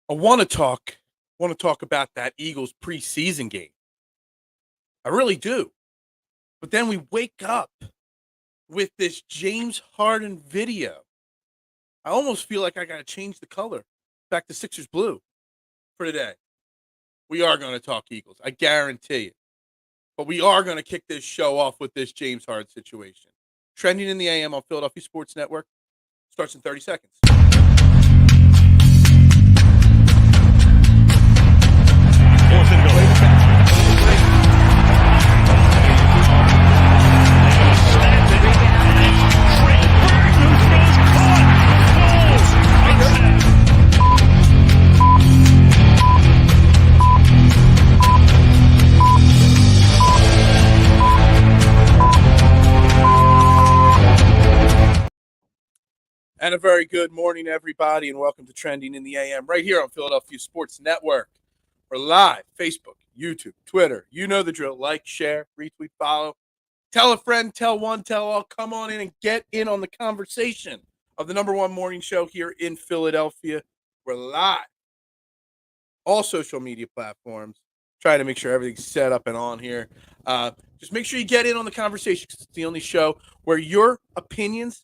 I want to talk about that Eagles preseason game. I really do. But then we wake up with this James Harden video. I almost feel like I got to change the color back to Sixers blue for today. We are going to talk Eagles. I guarantee it. But we are going to kick this show off with this James Harden situation. Trending in the AM on Philadelphia Sports Network starts in 30 seconds. And a very good morning, everybody, and welcome to Trending in the AM right here on Philadelphia Sports Network. We're live, Facebook, YouTube, Twitter. You know the drill. Like, share, retweet, follow. Tell a friend, tell one, tell all. Come on in and get in on the conversation of the number one morning show here in Philadelphia. We're live. All social media platforms. Trying to make sure everything's set up and on here. Just make sure you get in on the conversation because it's the only show where your opinions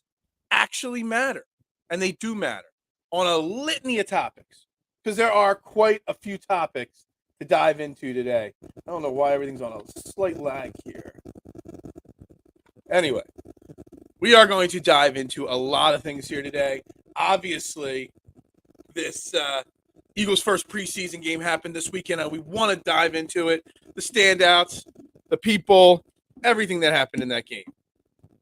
actually matter. And they do matter on a litany of topics because there are quite a few topics to dive into today. I don't know why everything's on a slight lag here. Anyway, we are going to dive into a lot of things here today. Obviously, this Eagles' first preseason game happened this weekend, and we want to dive into it. The standouts, the people, everything that happened in that game.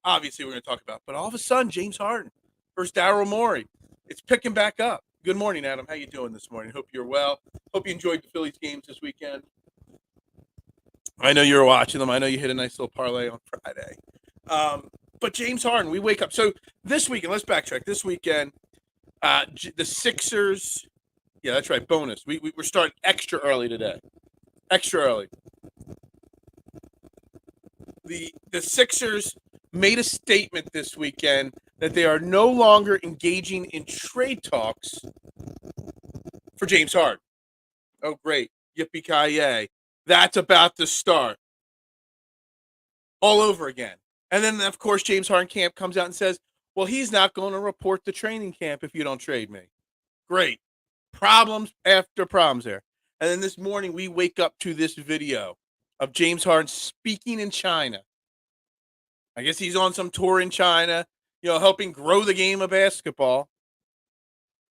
Obviously, we're going to talk about. But all of a sudden, James Harden versus Daryl Morey. It's picking back up. Good morning, Adam. How you doing this morning? Hope you're well. Hope you enjoyed the Phillies games this weekend. I know you were watching them. I know you hit a nice little parlay on Friday. But James Harden, we wake up. So this weekend, let's backtrack. This weekend, the Sixers. Yeah, that's right. Bonus. We're starting extra early today. Extra early. The Sixers made a statement this weekend that they are no longer engaging in trade talks for James Harden. Oh, great. Yippee-ki-yay. That's about to start all over again. And then, of course, James Harden camp comes out and says, well, he's not going to report to training camp if you don't trade me. Great. Problems after problems there. And then this morning, we wake up to this video of James Harden speaking in China. I guess he's on some tour in China, helping grow the game of basketball.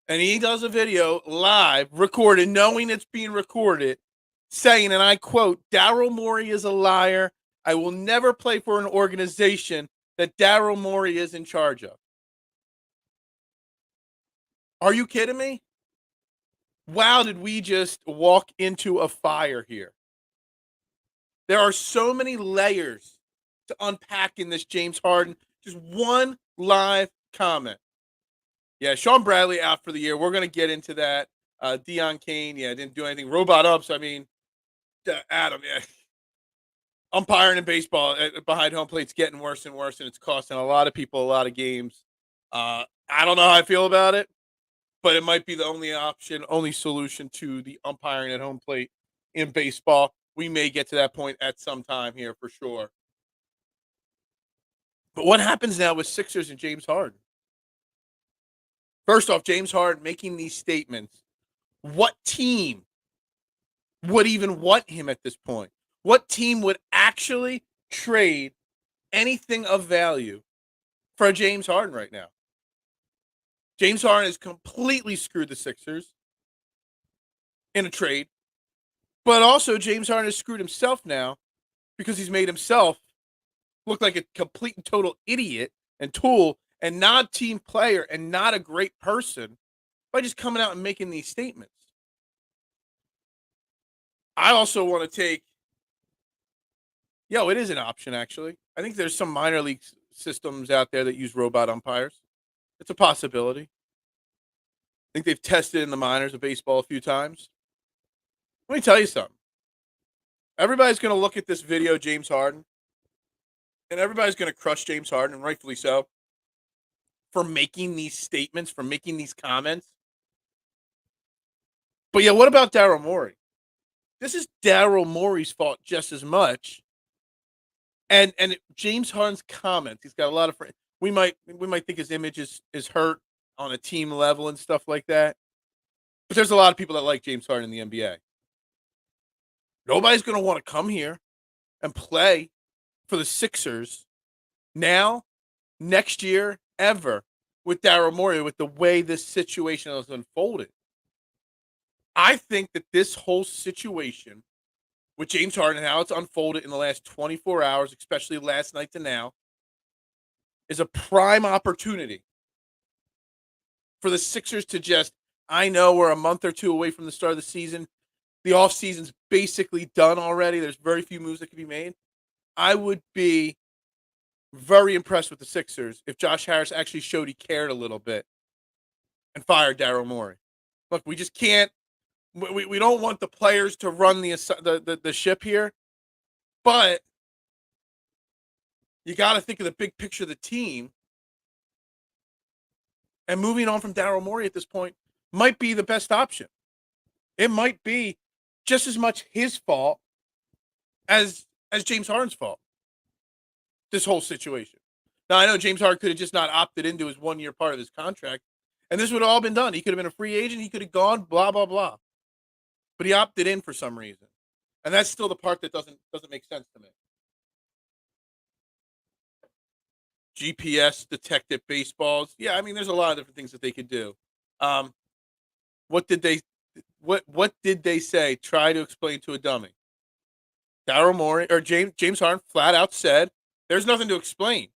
And he does a video live, recorded, knowing it's being recorded, saying, and I quote, Daryl Morey is a liar. I will never play for an organization that Daryl Morey is in charge of. Are you kidding me? Wow, did we just walk into a fire here? There are so many layers to unpack in this James Harden. Just one live comment. Yeah, Shaun Bradley out for the year. We're going to get into that. Deion Kane, didn't do anything. Robot ups, Adam, umpiring in baseball behind home plate's getting worse and worse, and it's costing a lot of people a lot of games. I don't know how I feel about it, but it might be the only option, only solution to the umpiring at home plate in baseball. We may get to that point at some time here for sure. But what happens now with Sixers and James Harden? First off, James Harden making these statements. What team would even want him at this point? What team would actually trade anything of value for James Harden right now? James Harden has completely screwed the Sixers in a trade. But also, James Harden has screwed himself now because he's made himself look like a complete and total idiot and tool and not a team player and not a great person by just coming out and making these statements. I also want to take, it is an option, actually. I think there's some minor league systems out there that use robot umpires. It's a possibility. I think they've tested in the minors of baseball a few times. Let me tell you something. Everybody's going to look at this video, James Harden, and everybody's going to crush James Harden, and rightfully so, for making these statements, for making these comments. But yeah, what about Daryl Morey? This is Daryl Morey's fault just as much. And James Harden's comments, he's got a lot of friends. We might think his image is hurt on a team level and stuff like that. But there's a lot of people that like James Harden in the NBA. Nobody's going to want to come here and play for the Sixers now, next year, ever with Daryl Morey, with the way this situation has unfolded. I think that this whole situation with James Harden and how it's unfolded in the last 24 hours, especially last night to now, is a prime opportunity for the Sixers to just, I know we're a month or two away from the start of the season. The offseason's basically done already. There's very few moves that can be made. I would be very impressed with the Sixers if Josh Harris actually showed he cared a little bit and fired Daryl Morey. Look, we just can't. We don't want the players to run the ship here, but you got to think of the big picture of the team. And moving on from Daryl Morey at this point might be the best option. It might be just as much his fault as James Harden's fault. This whole situation. Now, I know James Harden could have just not opted into his 1 year part of his contract, and this would have all been done. He could have been a free agent. He could have gone, blah, blah, blah. But he opted in for some reason. And that's still the part that doesn't make sense to me. GPS detected baseballs. Yeah, I mean, there's a lot of different things that they could do. What did they say? Try to explain to a dummy. Daryl Morey or James Harden flat out said, "There's nothing to explain."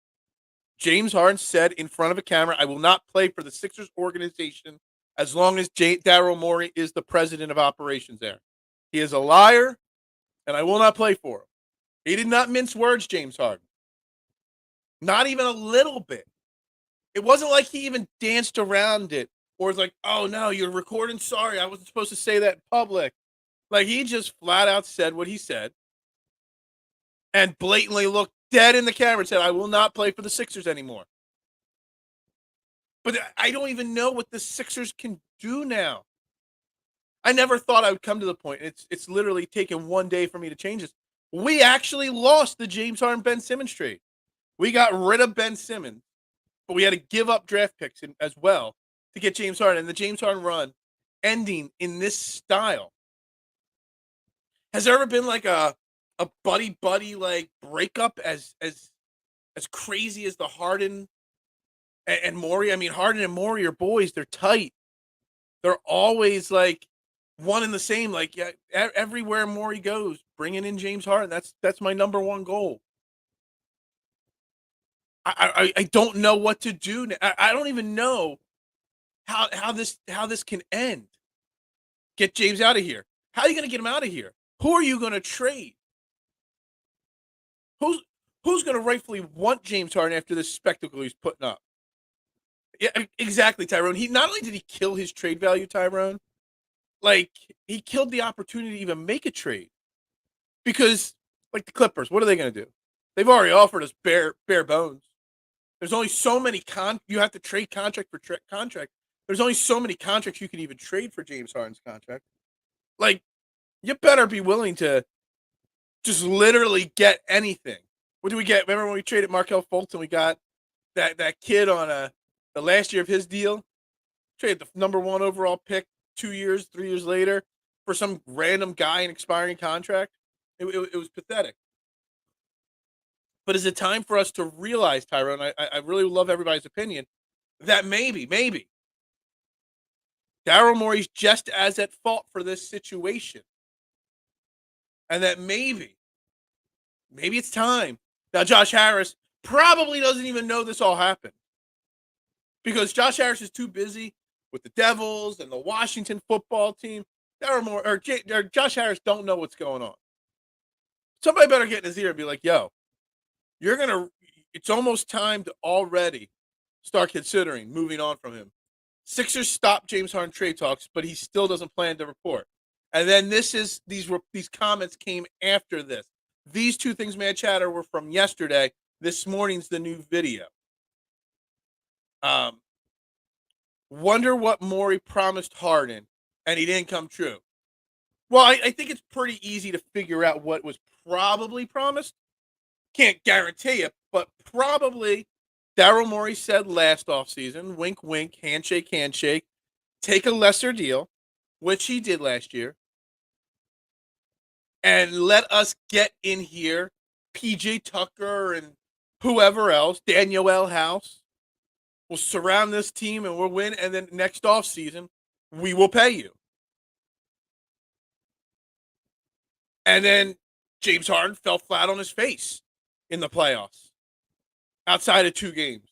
James Harden said in front of a camera, "I will not play for the Sixers organization as long as Daryl Morey is the president of operations there. He is a liar, and I will not play for him." He did not mince words, James Harden. Not even a little bit. It wasn't like he even danced around it or was like, "Oh, no, you're recording. Sorry, I wasn't supposed to say that in public." Like, he just flat out said what he said and blatantly looked dead in the camera and said, "I will not play for the Sixers anymore." But I don't even know what the Sixers can do now. I never thought I would come to the point. It's literally taken 1 day for me to change this. We actually lost the James Harden Ben Simmons trade. We got rid of Ben Simmons, but we had to give up draft picks as well to get James Harden. And the James Harden run ending in this style. Has there ever been like a buddy like breakup as crazy as the Harden and Morey? I mean, Harden and Morey are boys. They're tight. They're always like one and the same. Like, yeah, everywhere Morey goes, bringing in James Harden. That's my number one goal. I don't know what to do. I don't even know how this can end. Get James out of here. How are you going to get him out of here? Who are you going to trade? Who's going to rightfully want James Harden after this spectacle he's putting up? Yeah, exactly, Tyrone. He not only did he kill his trade value, Tyrone, like he killed the opportunity to even make a trade. Because, like the Clippers, what are they going to do? They've already offered us bare bones. There's only so many you have to trade contract for contract. There's only so many contracts you can even trade for James Harden's contract. Like, you better be willing to just literally get anything. What do we get? Remember when we traded Markelle Fultz and we got that kid on the last year of his deal? Traded the number 1 overall pick 3 years later for some random guy in expiring contract. It was pathetic. But is it time for us to realize, Tyrone, I really love everybody's opinion, that maybe Daryl Morey's just as at fault for this situation. And that maybe it's time. Now, Josh Harris probably doesn't even know this all happened. Because Josh Harris is too busy with the Devils and the Washington football team. Josh Harris don't know what's going on. Somebody better get in his ear and be like, "Yo, it's almost time to already start considering moving on from him." Sixers stopped James Harden trade talks, but he still doesn't plan to report. And then these comments came after this. These two things, Mad Chatter, were from yesterday. This morning's the new video. Wonder what Morey promised Harden and he didn't come true. Well, I think it's pretty easy to figure out what was probably promised. Can't guarantee it, but probably Daryl Morey said last offseason, wink, wink, handshake, handshake, take a lesser deal, which he did last year, and let us get in here, PJ Tucker and whoever else, Daniel House, will surround this team and we'll win. And then next offseason, we will pay you. And then James Harden fell flat on his face in the playoffs outside of 2 games.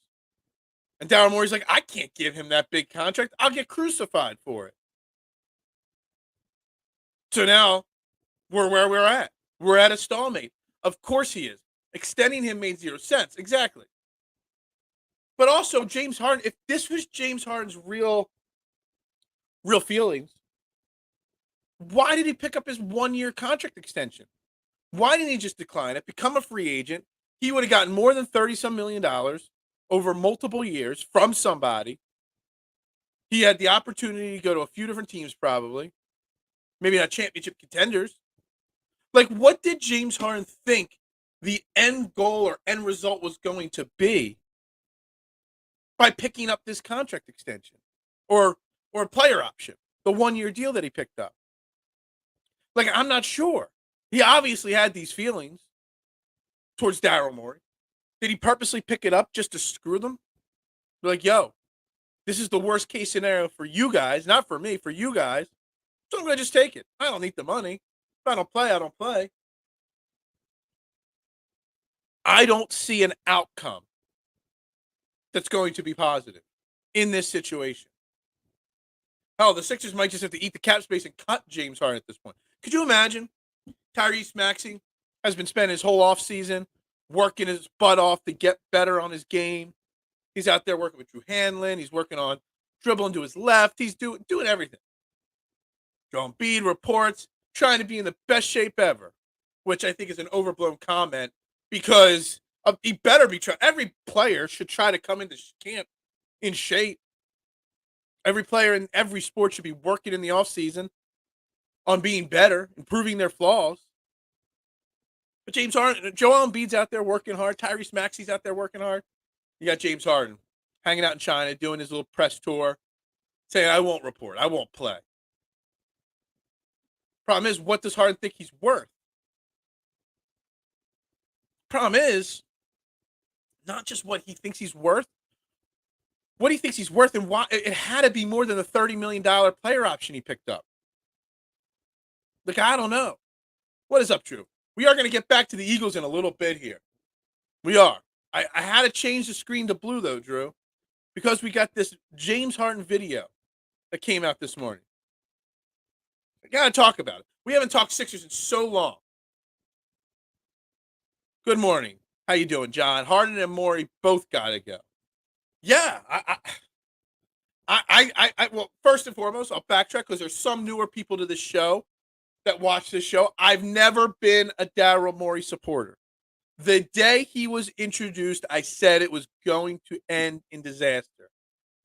And Daryl Morey's like, I can't give him that big contract. I'll get crucified for it. So now we're where we're at. We're at a stalemate. Of course he is. Extending him made 0 sense. Exactly. But also, James Harden, if this was James Harden's real feelings, why did he pick up his 1-year contract extension? Why didn't he just decline it, become a free agent? He would have gotten more than $30-some million over multiple years from somebody. He had the opportunity to go to a few different teams probably. Maybe not championship contenders. Like, what did James Harden think the end goal or end result was going to be by picking up this contract extension or a player option, the 1-year deal that he picked up? Like, I'm not sure. He obviously had these feelings towards Daryl Morey. Did he purposely pick it up just to screw them? Be like, yo, this is the worst case scenario for you guys, not for me, for you guys. So I'm going to just take it. I don't need the money. If I don't play, I don't play. I don't see an outcome that's going to be positive in this situation. Hell, the Sixers might just have to eat the cap space and cut James Harden at this point. Could you imagine? Tyrese Maxey has been spending his whole offseason working his butt off to get better on his game. He's out there working with Drew Hanlon. He's working on dribbling to his left. He's doing everything. Joel Embiid reports trying to be in the best shape ever, which I think is an overblown comment because he better be trying. Every player should try to come into camp in shape. Every player in every sport should be working in the offseason on being better, improving their flaws. But James Harden, Joel Embiid's out there working hard. Tyrese Maxey's out there working hard. You got James Harden hanging out in China, doing his little press tour, saying, I won't report. I won't play. Problem is, what does Harden think he's worth? Problem is, not just what he thinks he's worth, what he thinks he's worth and why. It had to be more than the $30 million player option he picked up. Like, I don't know. What is up, Drew? We are going to get back to the Eagles in a little bit here. We are. I had to change the screen to blue, though, Drew, because we got this James Harden video that came out this morning. I got to talk about it. We haven't talked Sixers in so long. Good morning. How you doing, John? Harden and Morey both got to go. Yeah. Well, first and foremost, I'll backtrack because there's some newer people to this show that watch this show. I've never been a Daryl Morey supporter. The day he was introduced, I said it was going to end in disaster.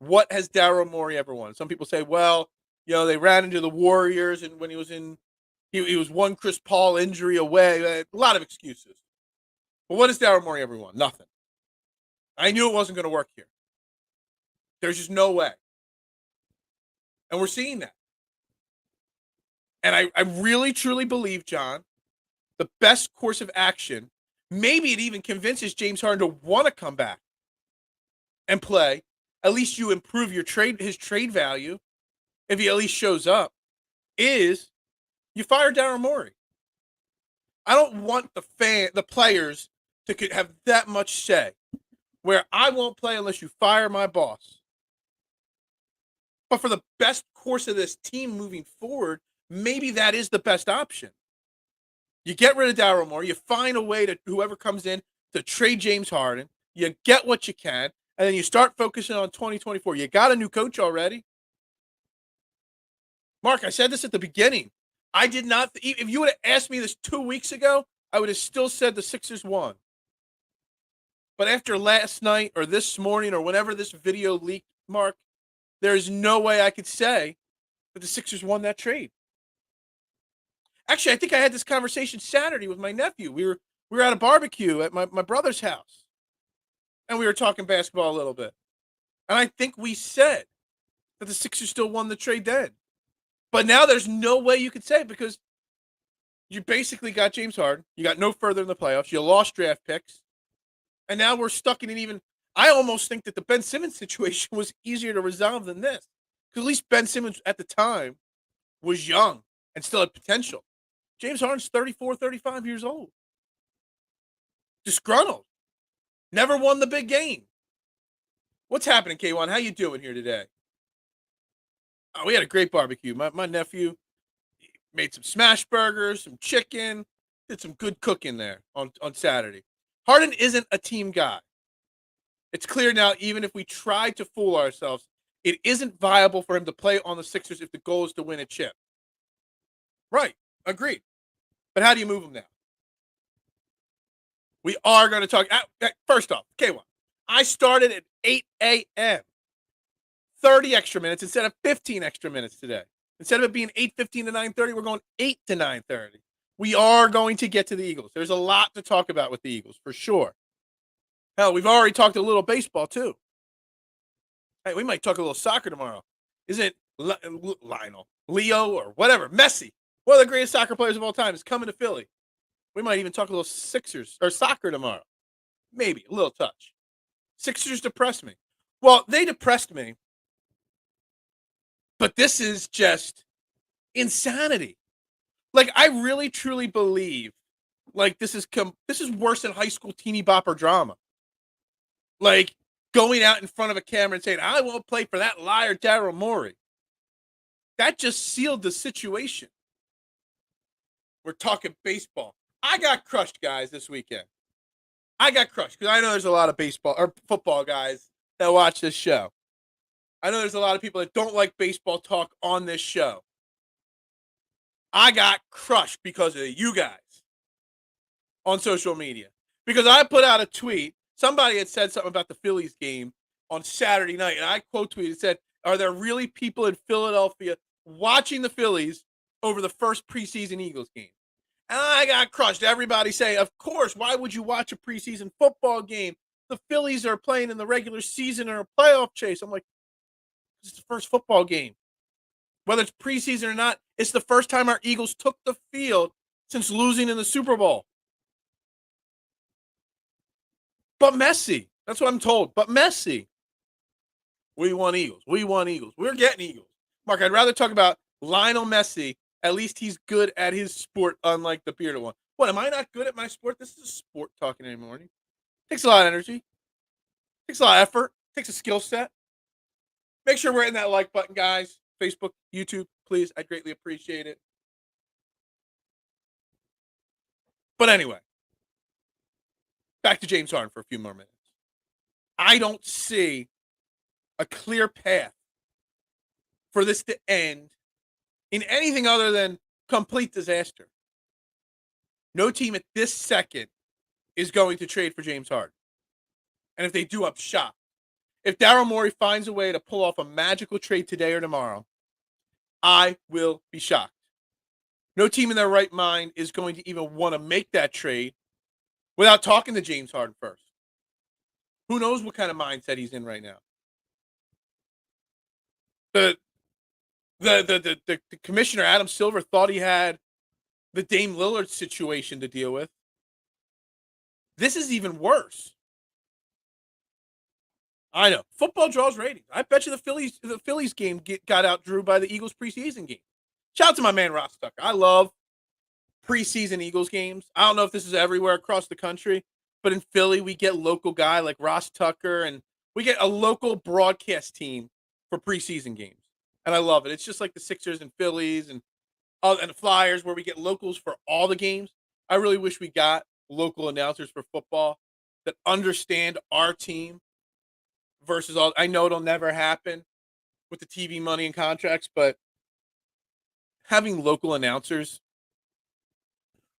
What has Daryl Morey ever won? Some people say, well, they ran into the Warriors, and when he was he was one Chris Paul injury away. A lot of excuses. But what has Daryl Morey ever won? Nothing. I knew it wasn't going to work here. There's just no way. And we're seeing that. And I really, truly believe, John, the best course of action, maybe it even convinces James Harden to want to come back and play. At least you improve his trade value, if he at least shows up, is you fire Daryl Morey. I don't want the players to have that much say where I won't play unless you fire my boss. But for the best course of this team moving forward, maybe that is the best option. You get rid of Daryl Morey. You find a way to, whoever comes in, to trade James Harden. You get what you can, and then you start focusing on 2024. You got a new coach already. Mark, I said this at the beginning. I did not, if you would have asked me this 2 weeks ago, I would have still said the Sixers won. But after last night or this morning or whenever this video leaked, Mark, there's no way I could say that the Sixers won that trade. Actually, I think I had this conversation Saturday with my nephew. We were at a barbecue at my brother's house, and we were talking basketball a little bit. And I think we said that the Sixers still won the trade then. But now there's no way you could say it because you basically got James Harden. You got no further in the playoffs. You lost draft picks. And now we're stuck in an even. I almost think that the Ben Simmons situation was easier to resolve than this. Because at least Ben Simmons at the time was young and still had potential. James Harden's 34, 35 years old. Disgruntled. Never won the big game. What's happening, K1? How you doing here today? Oh, we had a great barbecue. My nephew made some smash burgers, some chicken, did some good cooking there on Saturday. Harden isn't a team guy. It's clear now, even if we try to fool ourselves, it isn't viable for him to play on the Sixers if the goal is to win a chip. Right. Agreed. But how do you move him now? We are going to talk. First off, K1, I started at 8 a.m. 30 extra minutes instead of 15 extra minutes today. Instead of it being 8:15 to 9:30, we're going 8 to 9:30. We are going to get to the Eagles. There's a lot to talk about with the Eagles, for sure. Hell, we've already talked a little baseball, too. Hey, we might talk a little soccer tomorrow. Isn't Lionel, Leo, or whatever, Messi, one of the greatest soccer players of all time, is coming to Philly. We might even talk a little Sixers or soccer tomorrow. Maybe, a little touch. Sixers depressed me. Well, they depressed me. But this is just insanity. Like, I really, truly believe, like, this is worse than high school teeny bopper drama. Like, going out in front of a camera and saying, I won't play for that liar Daryl Morey. That just sealed the situation. We're talking baseball. I got crushed, guys, this weekend. I got crushed because I know there's a lot of baseball or football guys that watch this show. I know there's a lot of people that don't like baseball talk on this show. I got crushed because of you guys on social media. Because I put out a tweet. Somebody had said something about the Phillies game on Saturday night, and I quote tweeted and said, are there really people in Philadelphia watching the Phillies over the first preseason Eagles game? And I got crushed. Everybody saying, of course, why would you watch a preseason football game? The Phillies are playing in the regular season or a playoff chase. I'm like, it's the first football game. Whether it's preseason or not, it's the first time our Eagles took the field since losing in the Super Bowl. But Messi. That's what I'm told. But Messi. We want Eagles. We want Eagles. We're getting Eagles. Mark, I'd rather talk about Lionel Messi. At least he's good at his sport, unlike the bearded one. What, am I not good at my sport? This is a sport talking in the morning. Takes a lot of energy. Takes a lot of effort. Takes a skill set. Make sure we're hitting that like button, guys. Facebook, YouTube, please. I'd greatly appreciate it. But anyway, back to James Harden for a few more minutes. I don't see a clear path for this to end in anything other than complete disaster. No team at this second is going to trade for James Harden. And if they do, I'm shocked. If Daryl Morey finds a way to pull off a magical trade today or tomorrow, I will be shocked. No team in their right mind is going to even want to make that trade without talking to James Harden first. Who knows what kind of mindset he's in right now? The commissioner, Adam Silver, thought he had the Dame Lillard situation to deal with. This is even worse. I know. Football draws ratings. I bet you the Phillies game got outdrew by the Eagles preseason game. Shout out to my man Ross Tucker. I love preseason Eagles games. I don't know if this is everywhere across the country, but in Philly, we get local guy like Ross Tucker, and we get a local broadcast team for preseason games. And I love it. It's just like the Sixers and Phillies and the Flyers where we get locals for all the games. I really wish we got local announcers for football that understand our team versus all. I know it'll never happen with the TV money and contracts, but having local announcers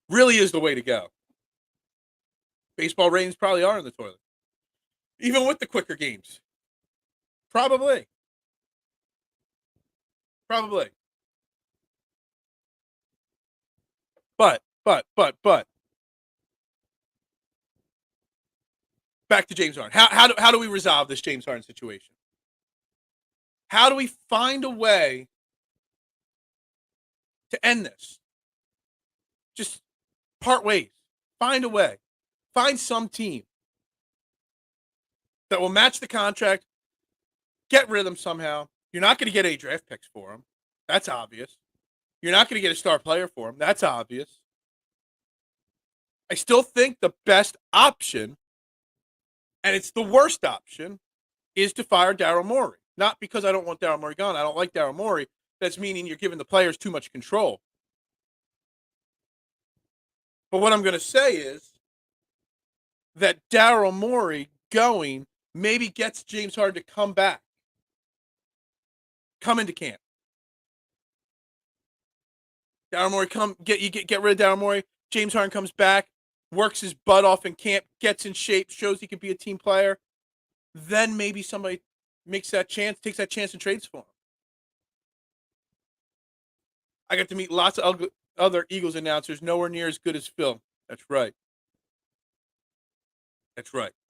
really is the way to go. Baseball ratings probably are in the toilet. Even with the quicker games. Probably. But, back to James Harden. How do we resolve this James Harden situation? How do we find a way to end this? Just part ways. Find a way. Find some team that will match the contract, get rid of them somehow. You're not going to get any draft picks for him. That's obvious. You're not going to get a star player for him. That's obvious. I still think the best option, and it's the worst option, is to fire Daryl Morey. Not because I don't want Daryl Morey gone. I don't like Daryl Morey. That's meaning you're giving the players too much control. But what I'm going to say is that Daryl Morey going maybe gets James Harden to come back. Come into camp. Daryl Morey get rid of Daryl Morey. James Harden comes back, works his butt off in camp, gets in shape, shows he can be a team player. Then maybe somebody takes that chance and trades for him. I got to meet lots of other Eagles announcers, nowhere near as good as Phil. That's right.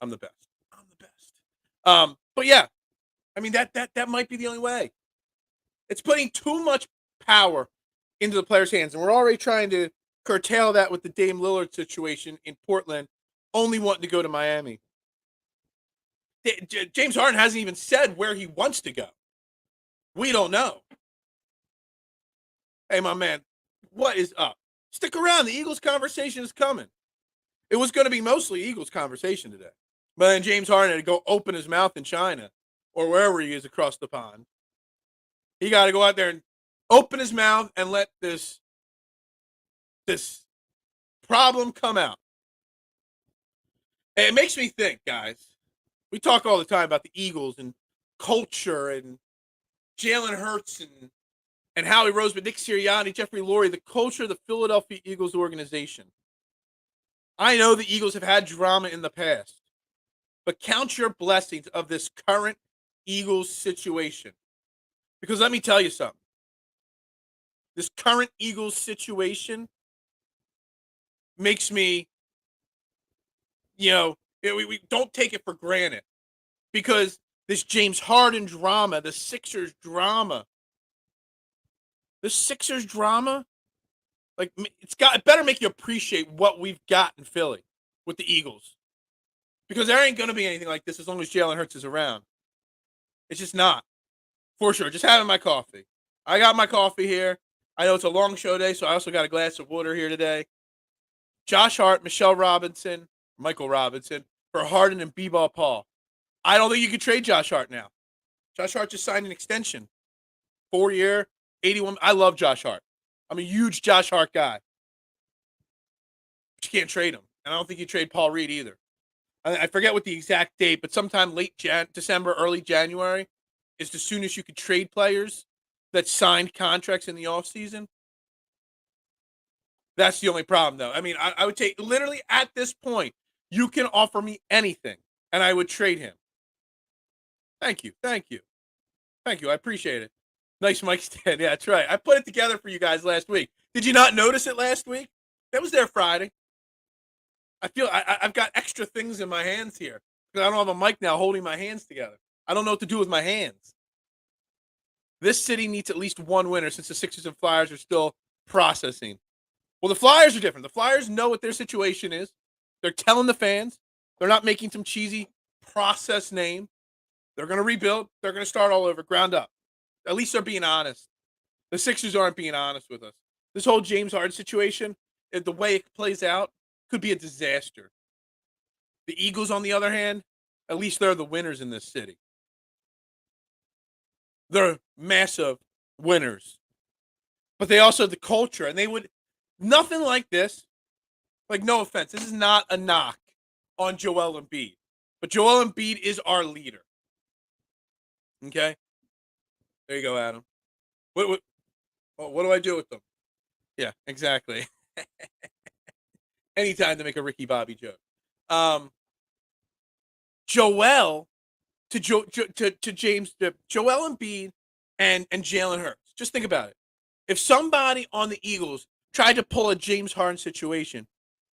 I'm the best. But yeah, I mean that might be the only way. It's putting too much power into the players' hands, and we're already trying to curtail that with the Dame Lillard situation in Portland, only wanting to go to Miami. James Harden hasn't even said where he wants to go. We don't know. Hey, my man, what is up? Stick around. The Eagles conversation is coming. It was going to be mostly Eagles conversation today. But then James Harden had to go open his mouth in China or wherever he is across the pond. He got to go out there and open his mouth and let this problem come out. And it makes me think, guys. We talk all the time about the Eagles and culture and Jalen Hurts and Howie Roseman, Nick Sirianni, Jeffrey Lurie, the culture of the Philadelphia Eagles organization. I know the Eagles have had drama in the past, but count your blessings of this current Eagles situation. Because let me tell you something. This current Eagles situation makes me, we don't take it for granted. Because this James Harden drama, the Sixers drama, like it better make you appreciate what we've got in Philly with the Eagles. Because there ain't going to be anything like this as long as Jalen Hurts is around. It's just not. For sure. Just having my coffee. I got my coffee here. I know it's a long show day, so I also got a glass of water here today. Josh Hart, Michael Robinson for Harden and B-Ball Paul. I don't think you could trade Josh Hart now. Josh Hart just signed an extension. 4-year, 81. I love Josh Hart. I'm a huge Josh Hart guy. But you can't trade him. And I don't think you trade Paul Reed either. I forget what the exact date, but sometime late December, early January is the soonest you could trade players that signed contracts in the offseason. That's the only problem, though. I mean, I would take, literally at this point, you can offer me anything, and I would trade him. Thank you. I appreciate it. Nice mic stand. Yeah, that's right. I put it together for you guys last week. Did you not notice it last week? That was there Friday. I feel I've got extra things in my hands here because I don't have a mic now holding my hands together. I don't know what to do with my hands. This city needs at least one winner since the Sixers and Flyers are still processing. Well, the Flyers are different. The Flyers know what their situation is. They're telling the fans. They're not making some cheesy process name. They're going to rebuild. They're going to start all over, ground up. At least they're being honest. The Sixers aren't being honest with us. This whole James Harden situation, the way it plays out, could be a disaster. The Eagles, on the other hand, at least they're the winners in this city. They're massive winners. But they also have the culture, and they would, nothing like this, like no offense, this is not a knock on Joel Embiid. But Joel Embiid is our leader. Okay? There you go, Adam. What do I do with them? Yeah, exactly. Anytime to make a Ricky Bobby joke. Joel Embiid and Jalen Hurts. Just think about it. If somebody on the Eagles tried to pull a James Harden situation,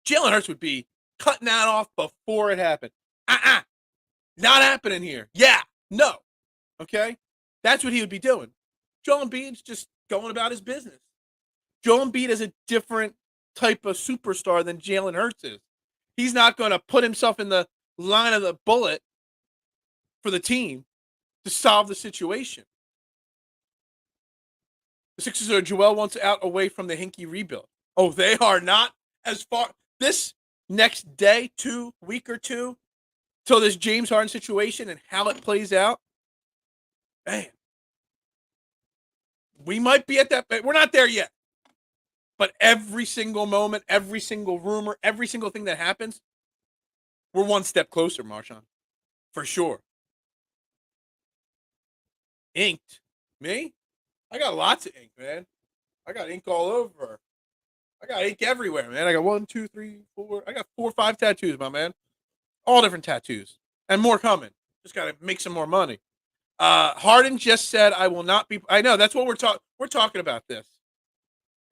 Jalen Hurts would be cutting that off before it happened. Not happening here. Yeah, no. Okay? That's what he would be doing. Joel Embiid's just going about his business. Joel Embiid is a different type of superstar than Jalen Hurts is. He's not going to put himself in the line of the bullet for the team to solve the situation. The Sixers are Joel wants out away from the Hinkie rebuild. Oh, they are not as far. This next day, week or two, till this James Harden situation and how it plays out, man, we might be at that. We're not there yet. But every single moment, every single rumor, every single thing that happens, we're one step closer, Marshawn. For sure. Inked. Me? I got lots of ink, man. I got ink all over. I got ink everywhere, man. I got 1, 2, 3, 4. I got 4 or 5 tattoos, my man. All different tattoos. And more coming. Just got to make some more money. Harden just said, I will not be. I know, that's what we're talking about this.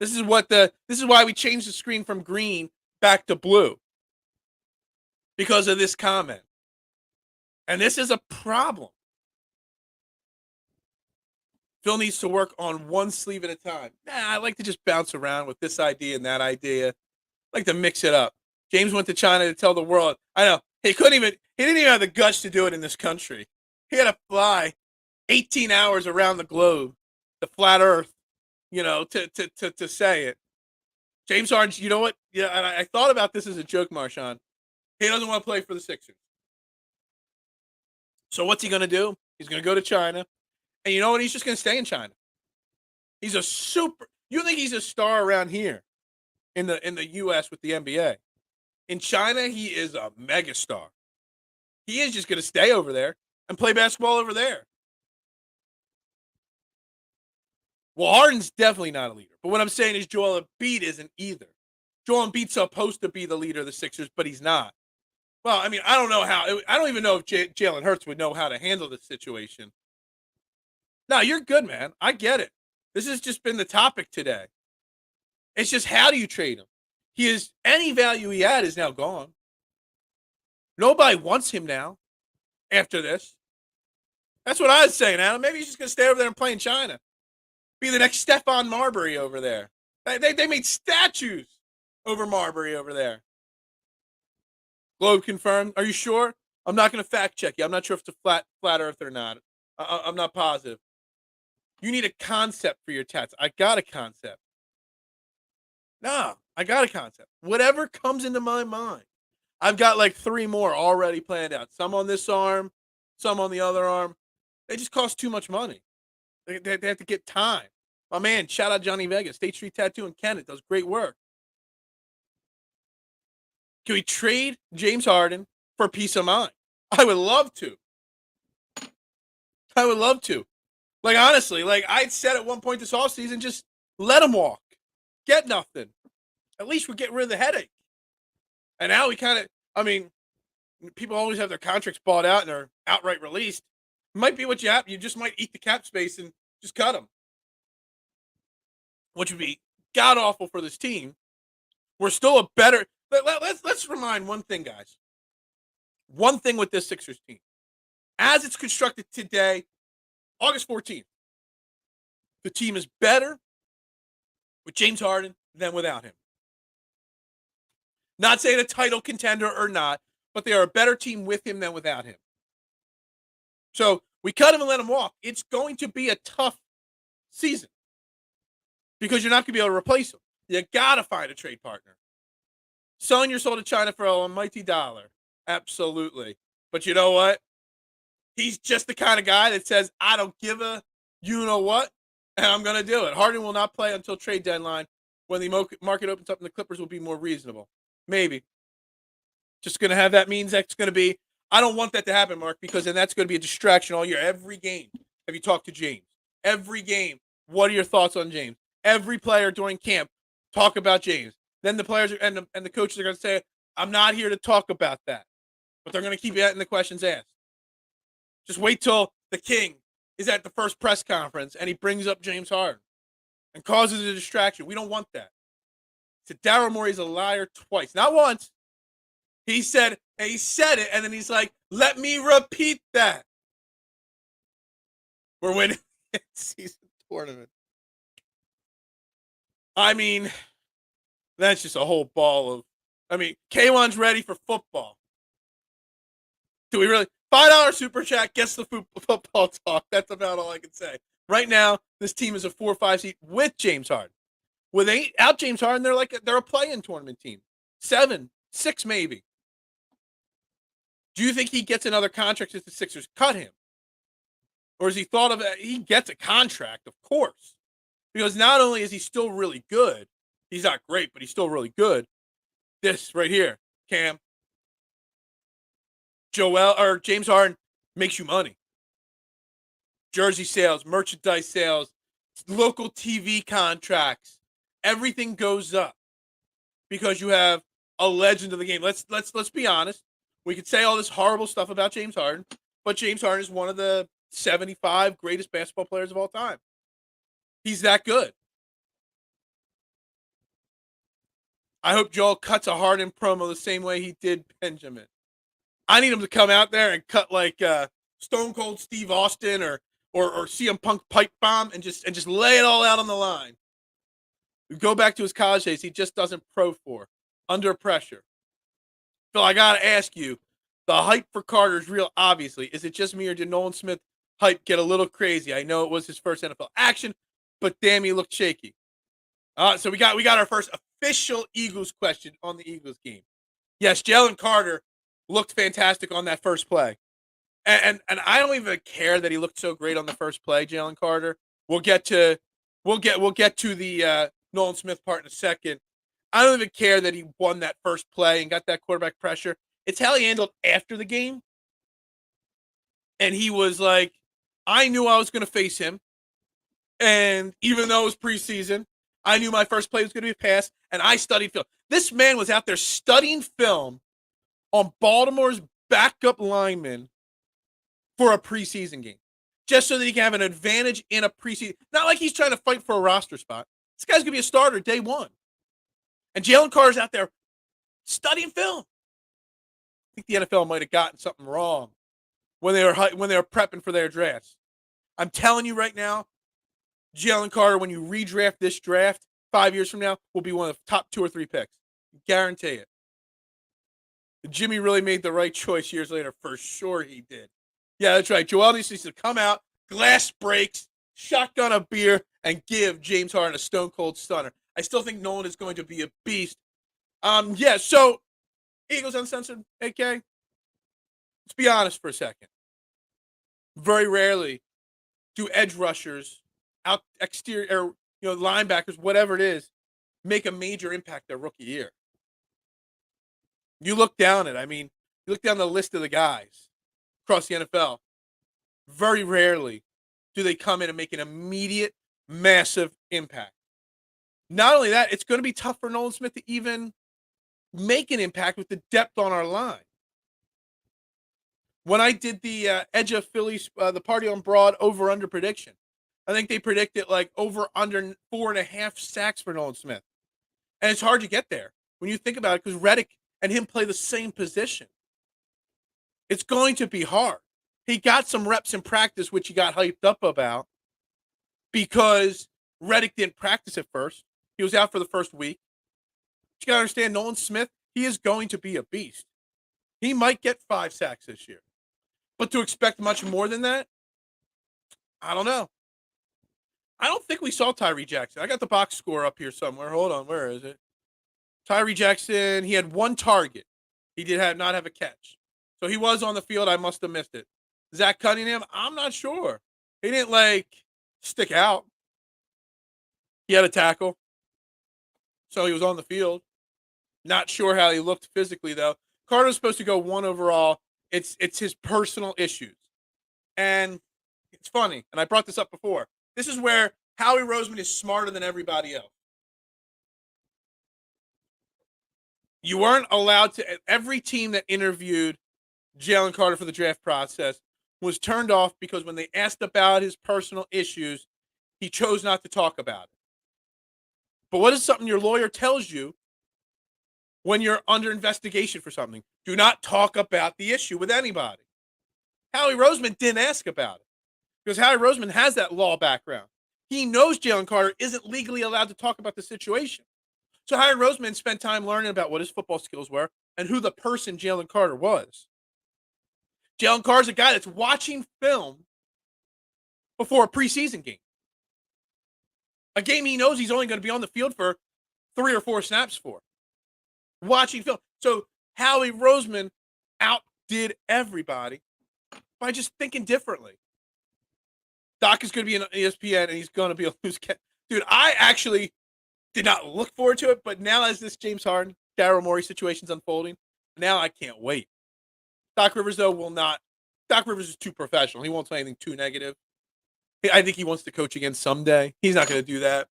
This is why we changed the screen from green back to blue. Because of this comment. And this is a problem. Phil needs to work on one sleeve at a time. I like to just bounce around with this idea and that idea. I like to mix it up. James went to China to tell the world. I know. He didn't even have the guts to do it in this country. He had to fly 18 hours around the globe, the flat earth, to say it. James Harden, you know what? Yeah, and I thought about this as a joke, Marshawn. He doesn't want to play for the Sixers. So what's he going to do? He's going to go to China. And you know what? He's just going to stay in China. He's a super. You think he's a star around here in the U.S. with the NBA? In China, he is a megastar. He is just going to stay over there and play basketball over there. Well, Harden's definitely not a leader. But what I'm saying is Joel Embiid isn't either. Joel Embiid's supposed to be the leader of the Sixers, but he's not. Well, I mean, I don't know how. I don't even know if Jalen Hurts would know how to handle this situation. No, you're good, man. I get it. This has just been the topic today. It's just, how do you trade him? Any value he had is now gone. Nobody wants him now after this. That's what I was saying, Adam. Maybe he's just going to stay over there and play in China. Be the next Stephon Marbury over there. They made statues over Marbury over there. Globe confirmed. Are you sure? I'm not going to fact check you. I'm not sure if it's a flat earth or not. I'm not positive. You need a concept for your tats. I got a concept. No, I got a concept. Whatever comes into my mind. I've got like 3 more already planned out. Some on this arm, some on the other arm. They just cost too much money. They have to get time. My man, shout out Johnny Vegas, State Street Tattoo in Kennett, does great work. Can we trade James Harden for peace of mind? I would love to. I would love to. Like, honestly, like I said at one point this offseason, just let him walk. Get nothing. At least we get rid of the headache. And now we kind of, I mean, people always have their contracts bought out and are outright released. It might be what you have. You just might eat the cap space and just cut them. Which would be god-awful for this team. We're still a better, let's remind one thing, guys. One thing with this Sixers team. As it's constructed today, August 14th, the team is better with James Harden than without him. Not saying a title contender or not, but they are a better team with him than without him. So we cut him and let him walk. It's going to be a tough season because you're not going to be able to replace him. You got to find a trade partner. Selling your soul to China for a mighty dollar. Absolutely. But you know what? He's just the kind of guy that says, I don't give a you-know-what, and I'm going to do it. Harden will not play until trade deadline when the market opens up and the Clippers will be more reasonable. Maybe. Just going to have that means that's going to be, I don't want that to happen, Mark, because then that's going to be a distraction all year. Every game, have you talked to James? Every game, what are your thoughts on James? Every player during camp, talk about James. Then the players and the coaches are going to say, I'm not here to talk about that. But they're going to keep getting the questions asked. Just wait till the king is at the first press conference and he brings up James Harden and causes a distraction. We don't want that. said Daryl Morey's a liar twice. Not once. He said it, and then he's like, let me repeat that. We're winning the season tournament. I mean, that's just a whole ball of. I mean, K1's ready for football. Do we really? $5 super chat gets the football talk. That's about all I can say. Right now, this team is a 4-5 seed with James Harden. Without James Harden, they're a play-in tournament team. 7, 6 maybe. Do you think he gets another contract if the Sixers cut him? Or has he thought of it? He gets a contract, of course. Because not only is he still really good, he's not great, but he's still really good. This right here, Cam, James Harden makes you money. Jersey sales, merchandise sales, local TV contracts, everything goes up because you have a legend of the game. Let's be honest. We could say all this horrible stuff about James Harden, but James Harden is one of the 75 greatest basketball players of all time. He's that good. I hope Joel cuts a Harden promo the same way he did Benjamin. I need him to come out there and cut like Stone Cold Steve Austin or CM Punk pipe bomb and just lay it all out on the line. We go back to his college days. He just doesn't pro for under pressure. Phil, I got to ask you, the hype for Carter is real, obviously. Is it just me or did Nolan Smith hype get a little crazy? I know it was his first NFL action, but damn, he looked shaky. So we got our first official Eagles question on the Eagles game. Yes, Jalen Carter looked fantastic on that first play. And I don't even care that he looked so great on the first play, Jalen Carter. We'll get to the Nolan Smith part in a second. I don't even care that he won that first play and got that quarterback pressure. It's how he handled after the game. And he was like, I knew I was going to face him. And even though it was preseason, I knew my first play was going to be a pass. And I studied film. This man was out there studying film on Baltimore's backup lineman for a preseason game. Just so that he can have an advantage in a preseason. Not like he's trying to fight for a roster spot. This guy's going to be a starter day one. And Jalen Carter's out there studying film. I think the NFL might have gotten something wrong when they were prepping for their drafts. I'm telling you right now, Jalen Carter, when you redraft this draft 5 years from now, will be one of the top 2 or 3 picks. Guarantee it. Jimmy really made the right choice years later. For sure he did. Yeah, that's right. Joel needs to come out, glass breaks, shotgun a beer, and give James Harden a stone cold stunner. I still think Nolan is going to be a beast. So Eagles Uncensored, AK. Let's be honest for a second. Very rarely do edge rushers, out exterior, linebackers, whatever it is, make a major impact their rookie year. You look down the list of the guys across the NFL. Very rarely do they come in and make an immediate, massive impact. Not only that, it's going to be tough for Nolan Smith to even make an impact with the depth on our line. When I did the Edge of Phillies, the Party on Broad over-under prediction, I think they predicted like over-under 4.5 sacks for Nolan Smith. And it's hard to get there when you think about it because Reddick and him play the same position. It's going to be hard. He got some reps in practice, which he got hyped up about because Reddick didn't practice at first. He was out for the first week. But you got to understand, Nolan Smith, he is going to be a beast. He might get 5 sacks this year. But to expect much more than that, I don't know. I don't think we saw Tyree Jackson. I got the box score up here somewhere. Hold on, where is it? Tyree Jackson, he had 1 target. He did not have a catch. So he was on the field. I must have missed it. Zach Cunningham, I'm not sure. He didn't, stick out. He had a tackle. So he was on the field. Not sure how he looked physically, though. Carter's supposed to go 1 overall. It's his personal issues. And it's funny, and I brought this up before. This is where Howie Roseman is smarter than everybody else. You weren't allowed to – every team that interviewed Jalen Carter for the draft process was turned off because when they asked about his personal issues, he chose not to talk about it. But what is something your lawyer tells you when you're under investigation for something? Do not talk about the issue with anybody. Howie Roseman didn't ask about it because Howie Roseman has that law background. He knows Jalen Carter isn't legally allowed to talk about the situation. So Howie Roseman spent time learning about what his football skills were and who the person Jalen Carter was. Jalen Carter's a guy that's watching film before a preseason game. A game he knows he's only going to be on the field for 3 or 4 snaps for. Watching film. So Howie Roseman outdid everybody by just thinking differently. Doc is going to be on ESPN and he's going to be a loose cat. Dude, I actually did not look forward to it, but now as this James Harden, Daryl Morey situation's unfolding, now I can't wait. Doc Rivers, though, will not. Doc Rivers is too professional. He won't say anything too negative. I think he wants to coach again someday. He's not going to do that.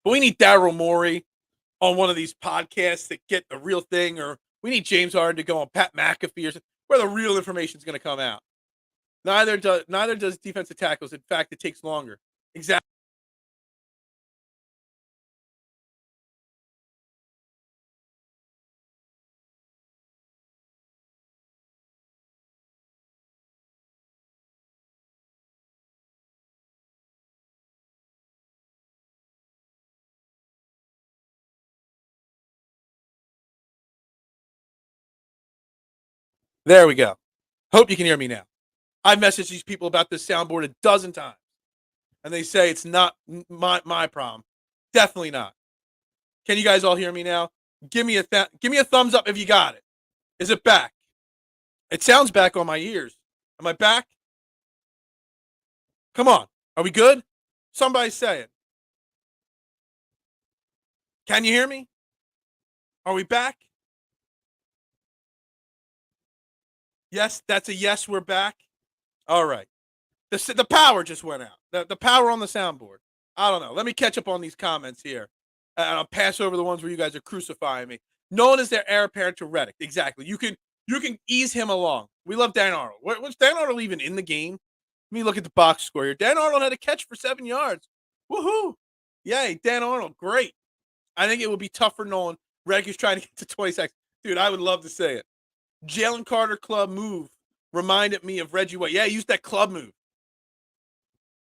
But we need Daryl Morey on one of these podcasts that get the real thing, or we need James Harden to go on Pat McAfee or something, where the real information is going to come out. Neither does defensive tackles. In fact, it takes longer. Exactly. There we go. Hope you can hear me now. I've messaged these people about this soundboard a dozen times, and they say it's not my problem. Definitely not. Can you guys all hear me now? Give me a thumbs up if you got it. Is it back? It sounds back on my ears. Am I back? Come on. Are we good? Somebody say it. Can you hear me? Are we back? Yes, that's a yes, we're back. All right. The power just went out. The power on the soundboard. I don't know. Let me catch up on these comments here. And I'll pass over the ones where you guys are crucifying me. No one is their heir apparent to Reddick. Exactly. You can ease him along. We love Dan Arnold. Was Dan Arnold even in the game? Let me look at the box score here. Dan Arnold had a catch for 7 yards. Woohoo! Yay, Dan Arnold. Great. I think it would be tough for Nolan. Reddick is trying to get to 20 seconds. Dude, I would love to say it. Jalen Carter club move reminded me of Reggie White. Yeah, he used that club move.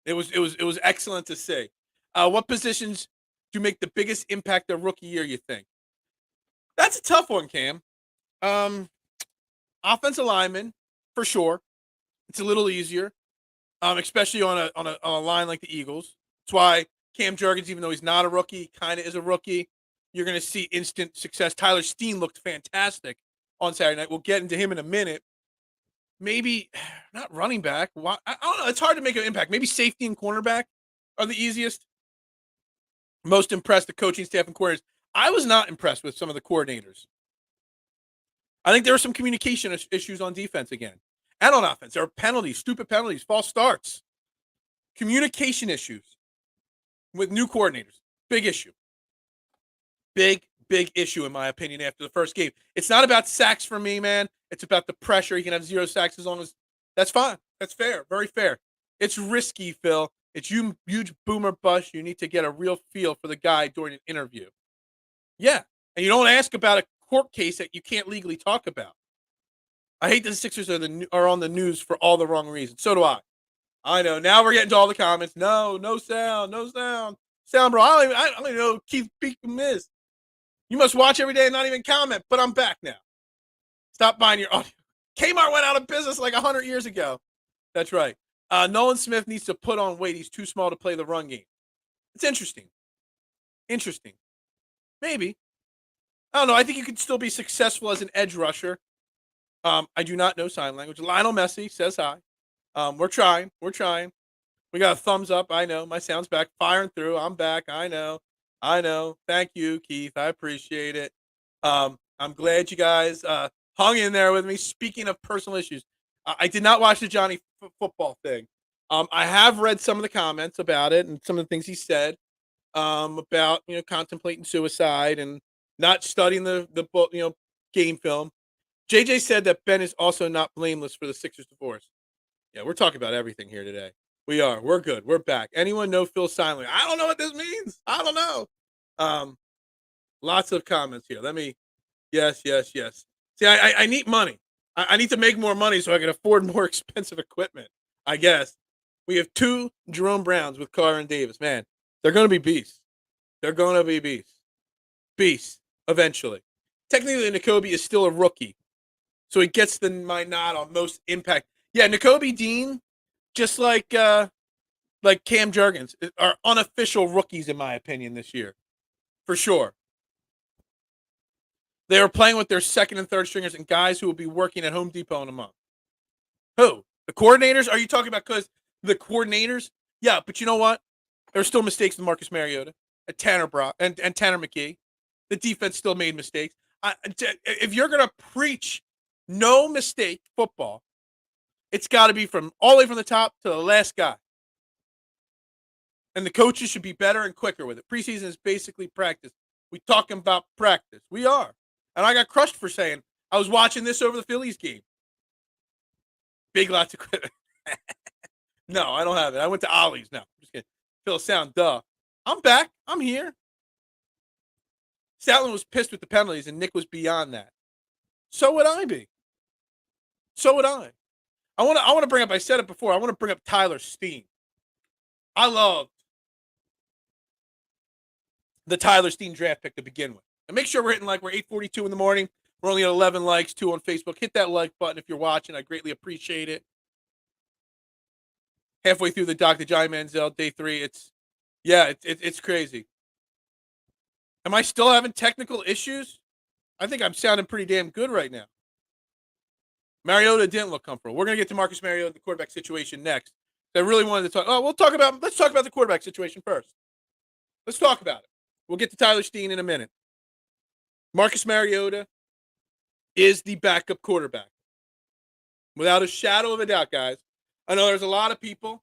It was excellent to see. What positions do make the biggest impact their rookie year, you think? That's a tough one, Cam. Offensive lineman, for sure. It's a little easier, especially on a line like the Eagles. That's why Cam Jurgens, even though he's not a rookie, kind of is a rookie. You're going to see instant success. Tyler Steen looked fantastic on Saturday night. We'll get into him in a minute. Maybe not running back. I don't know. It's hard to make an impact. Maybe safety and cornerback are the easiest. Most impressed the coaching staff and coordinators. I was not impressed with some of the coordinators. I think there were some communication issues on defense again. And on offense. There are penalties, stupid penalties, false starts. Communication issues with new coordinators. Big issue. Big issue, in my opinion, after the first game. It's not about sacks for me, man. It's about the pressure. He can have 0 sacks as long as that's fine. That's fair. Very fair. It's risky, Phil. It's huge boomer bust. You need to get a real feel for the guy during an interview. Yeah. And you don't ask about a court case that you can't legally talk about. I hate that the Sixers are on the news for all the wrong reasons. So do I. I know. Now we're getting to all the comments. No sound. Sound, bro. I don't even know Keith Beacom is. You must watch every day and not even comment, but I'm back now. Stop buying your audio. Kmart went out of business like 100 years ago. That's right. Nolan Smith needs to put on weight. He's too small to play the run game. It's interesting. Maybe. I don't know. I think you could still be successful as an edge rusher. I do not know sign language. Lionel Messi says hi. We're trying. We got a thumbs up. I know. My sound's back. Firing through. I'm back. I know. Thank you, Keith. I appreciate it. I'm glad you guys hung in there with me. Speaking of personal issues, I did not watch the Johnny football thing. I have read some of the comments about it and some of the things he said about contemplating suicide and not studying the game film. JJ said that Ben is also not blameless for the Sixers divorce. Yeah, we're talking about everything here today. We are. We're good. We're back. Anyone know Phil silently? I don't know what this means. I don't know. Lots of comments here. Yes. See, I need money. I need to make more money so I can afford more expensive equipment, I guess. We have 2 Jerome Browns with Carr and Davis. Man, they're going to be beasts. They're going to be beasts. Beasts, eventually. Technically, Nakobe is still a rookie, so he gets my nod on most impact. Yeah, Nakobe Dean, just like Cam Jurgens, are unofficial rookies, in my opinion, this year. For sure. They are playing with their second and third stringers and guys who will be working at Home Depot in a month. Who? The coordinators? Are you talking about because the coordinators? Yeah, but you know what? There were still mistakes with Marcus Mariota and Tanner McKee. The defense still made mistakes. If you're going to preach no mistake football, it's got to be from all the way from the top to the last guy. And the coaches should be better and quicker with it. Preseason is basically practice. We talking about practice. We are. And I got crushed for saying I was watching this over the Phillies game. Big Lots of equipment. No, I don't have it. I went to Ollie's now. I'm just kidding. Phil sound duh. I'm back. I'm here. Stoutland was pissed with the penalties, and Nick was beyond that. So would I be. So would I. I want to bring up, I said it before, I want to bring up Tyler Steen. I loved the Tyler Steen draft pick to begin with. And make sure we're 8:42 in the morning. We're only at 11 likes, 2 on Facebook. Hit that like button if you're watching. I greatly appreciate it. Halfway through the Dr. Jai Manziel, day 3. It's crazy. Am I still having technical issues? I think I'm sounding pretty damn good right now. Mariota didn't look comfortable. We're going to get to Marcus Mariota, the quarterback situation next. I really wanted to talk. Let's talk about the quarterback situation first. Let's talk about it. We'll get to Tyler Steen in a minute. Marcus Mariota is the backup quarterback. Without a shadow of a doubt, guys. I know there's a lot of people,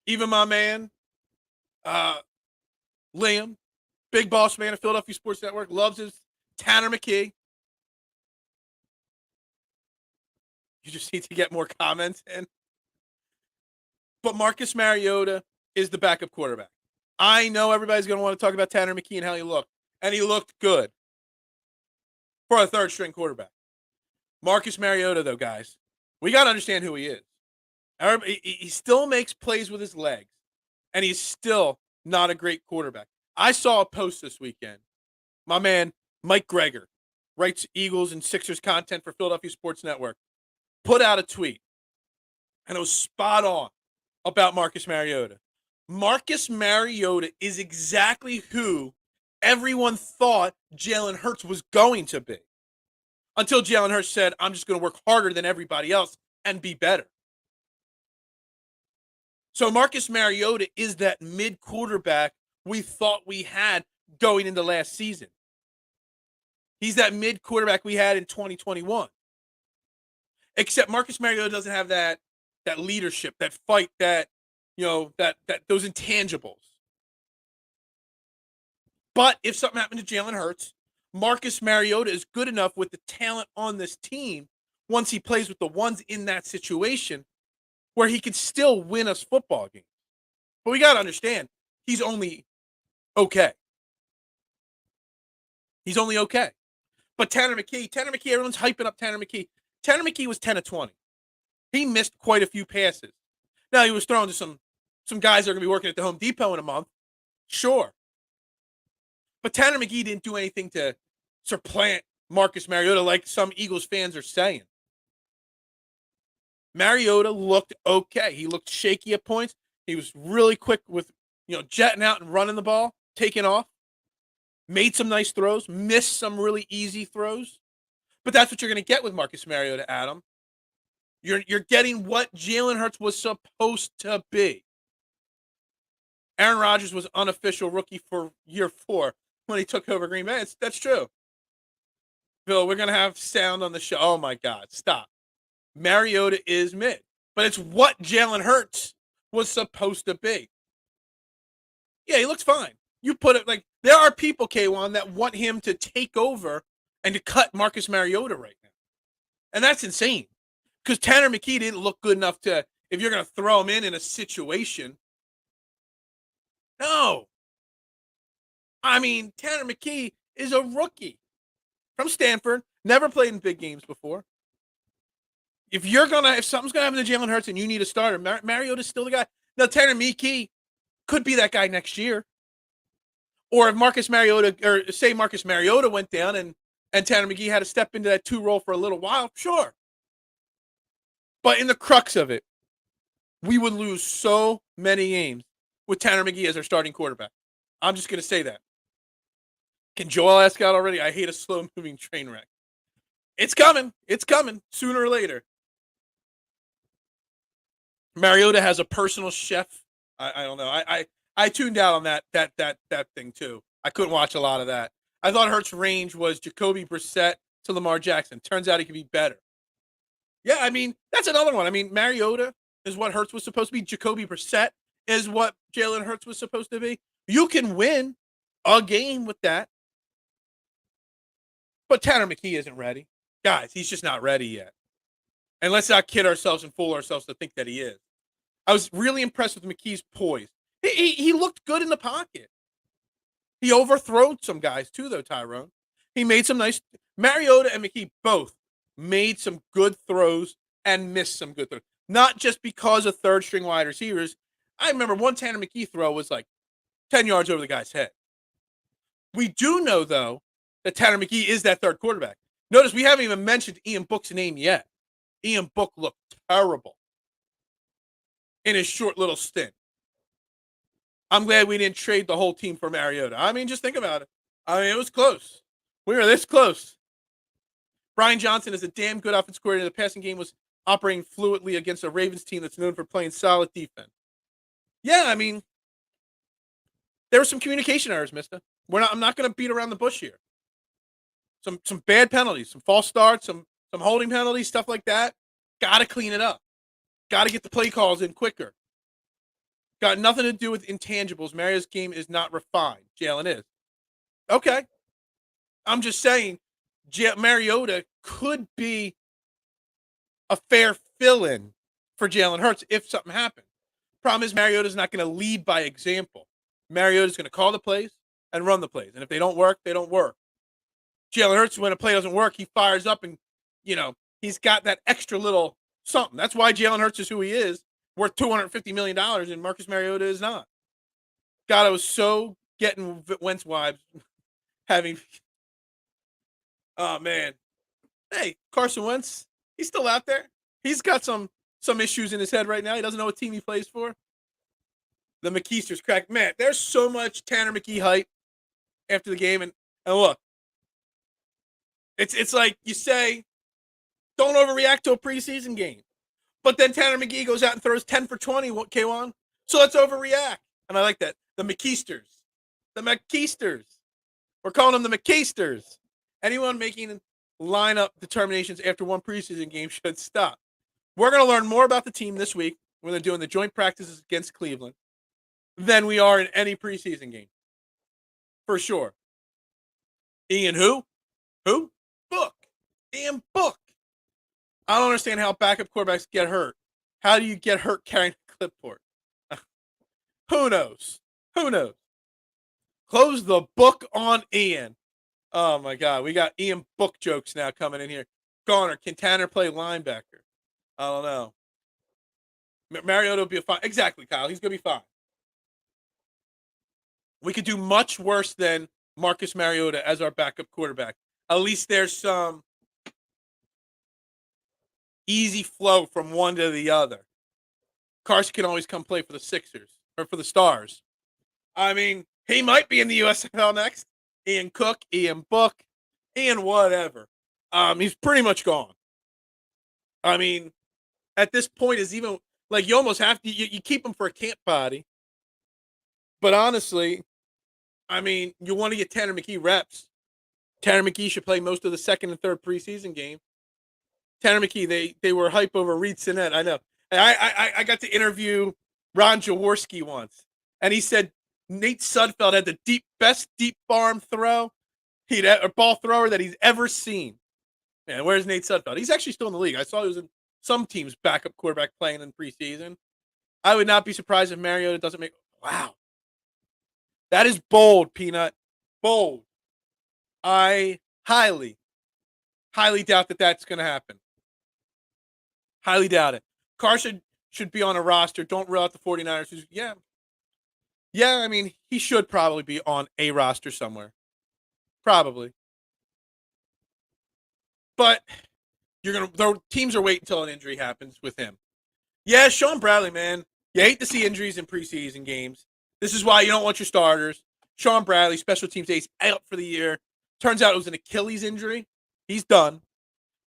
even my man, Liam, big boss man of Philadelphia Sports Network, loves his Tanner McKee. You just need to get more comments in. But Marcus Mariota is the backup quarterback. I know everybody's going to want to talk about Tanner McKee and how he looked. And he looked good for a third-string quarterback. Marcus Mariota, though, guys, we got to understand who he is. He still makes plays with his legs, and he's still not a great quarterback. I saw a post this weekend. My man, Mike Greger, writes Eagles and Sixers content for Philadelphia Sports Network, put out a tweet, and it was spot on about Marcus Mariota. Marcus Mariota is exactly who everyone thought Jalen Hurts was going to be. Until Jalen Hurts said, I'm just going to work harder than everybody else and be better. So Marcus Mariota is that mid-quarterback we thought we had going into last season. He's that mid-quarterback we had in 2021. Except Marcus Mariota doesn't have that leadership, that fight, that those intangibles. But if something happened to Jalen Hurts, Marcus Mariota is good enough with the talent on this team once he plays with the ones in that situation where he could still win us football games. But we got to understand, he's only okay. He's only okay. But Tanner McKee, everyone's hyping up Tanner McKee. Tanner McKee was 10 of 20. He missed quite a few passes. Now, he was thrown to some guys that are going to be working at the Home Depot in a month. Sure. But Tanner McKee didn't do anything to supplant Marcus Mariota like some Eagles fans are saying. Mariota looked okay. He looked shaky at points. He was really quick with, jetting out and running the ball, taking off. Made some nice throws, missed some really easy throws. But that's what you're going to get with Marcus Mariota, Adam. You're getting what Jalen Hurts was supposed to be. Aaron Rodgers was unofficial rookie for year 4 when he took over Green Bay. That's true. Bill, we're going to have sound on the show. Oh, my God. Stop. Mariota is mid. But it's what Jalen Hurts was supposed to be. Yeah, he looks fine. You put it there are people, K1, that want him to take over and to cut Marcus Mariota right now. And that's insane. Because Tanner McKee didn't look good enough to, if you're going to throw him in a situation. No. I mean, Tanner McKee is a rookie from Stanford, never played in big games before. If something's gonna happen to Jalen Hurts and you need a starter, Mariota's still the guy. Now, Tanner McKee could be that guy next year. Or if Marcus Mariota went down and Tanner McKee had to step into that 2 role for a little while, sure. But in the crux of it, we would lose so many games with Tanner McKee as our starting quarterback. I'm just going to say that. Can Joel ask out already? I hate a slow-moving train wreck. It's coming. It's coming sooner or later. Mariota has a personal chef. I don't know. I tuned out on that thing too. I couldn't watch a lot of that. I thought Hurts' range was Jacoby Brissett to Lamar Jackson. Turns out he could be better. Yeah, I mean, that's another one. I mean, Mariota is what Hurts was supposed to be. Jacoby Brissett is what Jalen Hurts was supposed to be. You can win a game with that. But Tanner McKee isn't ready. Guys, he's just not ready yet. And let's not kid ourselves and fool ourselves to think that he is. I was really impressed with McKee's poise. He looked good in the pocket. He overthrew some guys too, though, Tyrone. He made some nice – Mariota and McKee both made some good throws and missed some good throws. Not just because of third-string wide receivers. I remember one Tanner McKee throw was like 10 yards over the guy's head. We do know, though, that Tanner McKee is that third quarterback. Notice we haven't even mentioned Ian Book's name yet. Ian Book looked terrible in his short little stint. I'm glad we didn't trade the whole team for Mariota. I mean, just think about it. I mean, it was close. We were this close. Brian Johnson is a damn good offensive coordinator. The passing game was operating fluidly against a Ravens team that's known for playing solid defense. Yeah, I mean, there were some communication errors, mister. I'm not going to beat around the bush here. Some bad penalties, some false starts, some holding penalties, stuff like that. Got to clean it up. Got to get the play calls in quicker. Got nothing to do with intangibles. Mariota's game is not refined. Jalen is. Okay. I'm just saying Mariota could be a fair fill-in for Jalen Hurts if something happens. Problem is Mariota's not going to lead by example. Mariota's going to call the plays and run the plays. And if they don't work, they don't work. Jalen Hurts, when a play doesn't work, he fires up and, he's got that extra little something. That's why Jalen Hurts is who he is, worth $250 million, and Marcus Mariota is not. God, I was so getting Wentz vibes having – oh, man. Hey, Carson Wentz, he's still out there. He's got some issues in his head right now. He doesn't know what team he plays for. The McKeesters crack. Man, there's so much Tanner McKee hype after the game. And look, it's like you say, don't overreact to a preseason game. But then Tanner McKee goes out and throws 10 for 20, K1. So let's overreact. And I like that. The McKeesters. The McKeesters. We're calling them the McKeesters. Anyone making lineup determinations after one preseason game should stop. We're going to learn more about the team this week when they're doing the joint practices against Cleveland than we are in any preseason game. For sure. Ian who? Who? Book. Ian Book. I don't understand how backup quarterbacks get hurt. How do you get hurt carrying a clipboard? Who knows? Who knows? Close the book on Ian. Oh, my God. We got Ian Book jokes now coming in here. Garner, can Tanner play linebacker? I don't know. Mariota will be a fine. Exactly, Kyle. He's going to be fine. We could do much worse than Marcus Mariota as our backup quarterback. At least there's some easy flow from one to the other. Carson can always come play for the Sixers or for the Stars. I mean, he might be in the USFL next. Ian Cook, Ian Book, Ian whatever. He's pretty much gone. I mean, at this point, is even like you almost have to you keep him for a camp body. But honestly, I mean, you want to get Tanner McKee reps. Tanner McKee should play most of the second and third preseason game. Tanner McKee, they were hype over Reed Sinnett. I know. I got to interview Ron Jaworski once, and he said Nate Sudfeld had the best deep farm throw a ball thrower that he's ever seen. Man, where's Nate Sudfeld? He's actually still in the league. I saw he was in some team's backup quarterback playing in preseason. I would not be surprised if Mariota doesn't make. Wow, that is bold, Peanut. bold. I highly doubt that that's going to happen. Highly doubt it. Carson should be on a roster. Don't rule out the 49ers. Yeah. Yeah, I mean, he should probably be on a roster somewhere. Probably. But the teams are waiting until an injury happens with him. Yeah, Shaun Bradley, man. You hate to see injuries in preseason games. This is why you don't want your starters. Shaun Bradley, special teams ace, out for the year. Turns out it was an Achilles injury. He's done.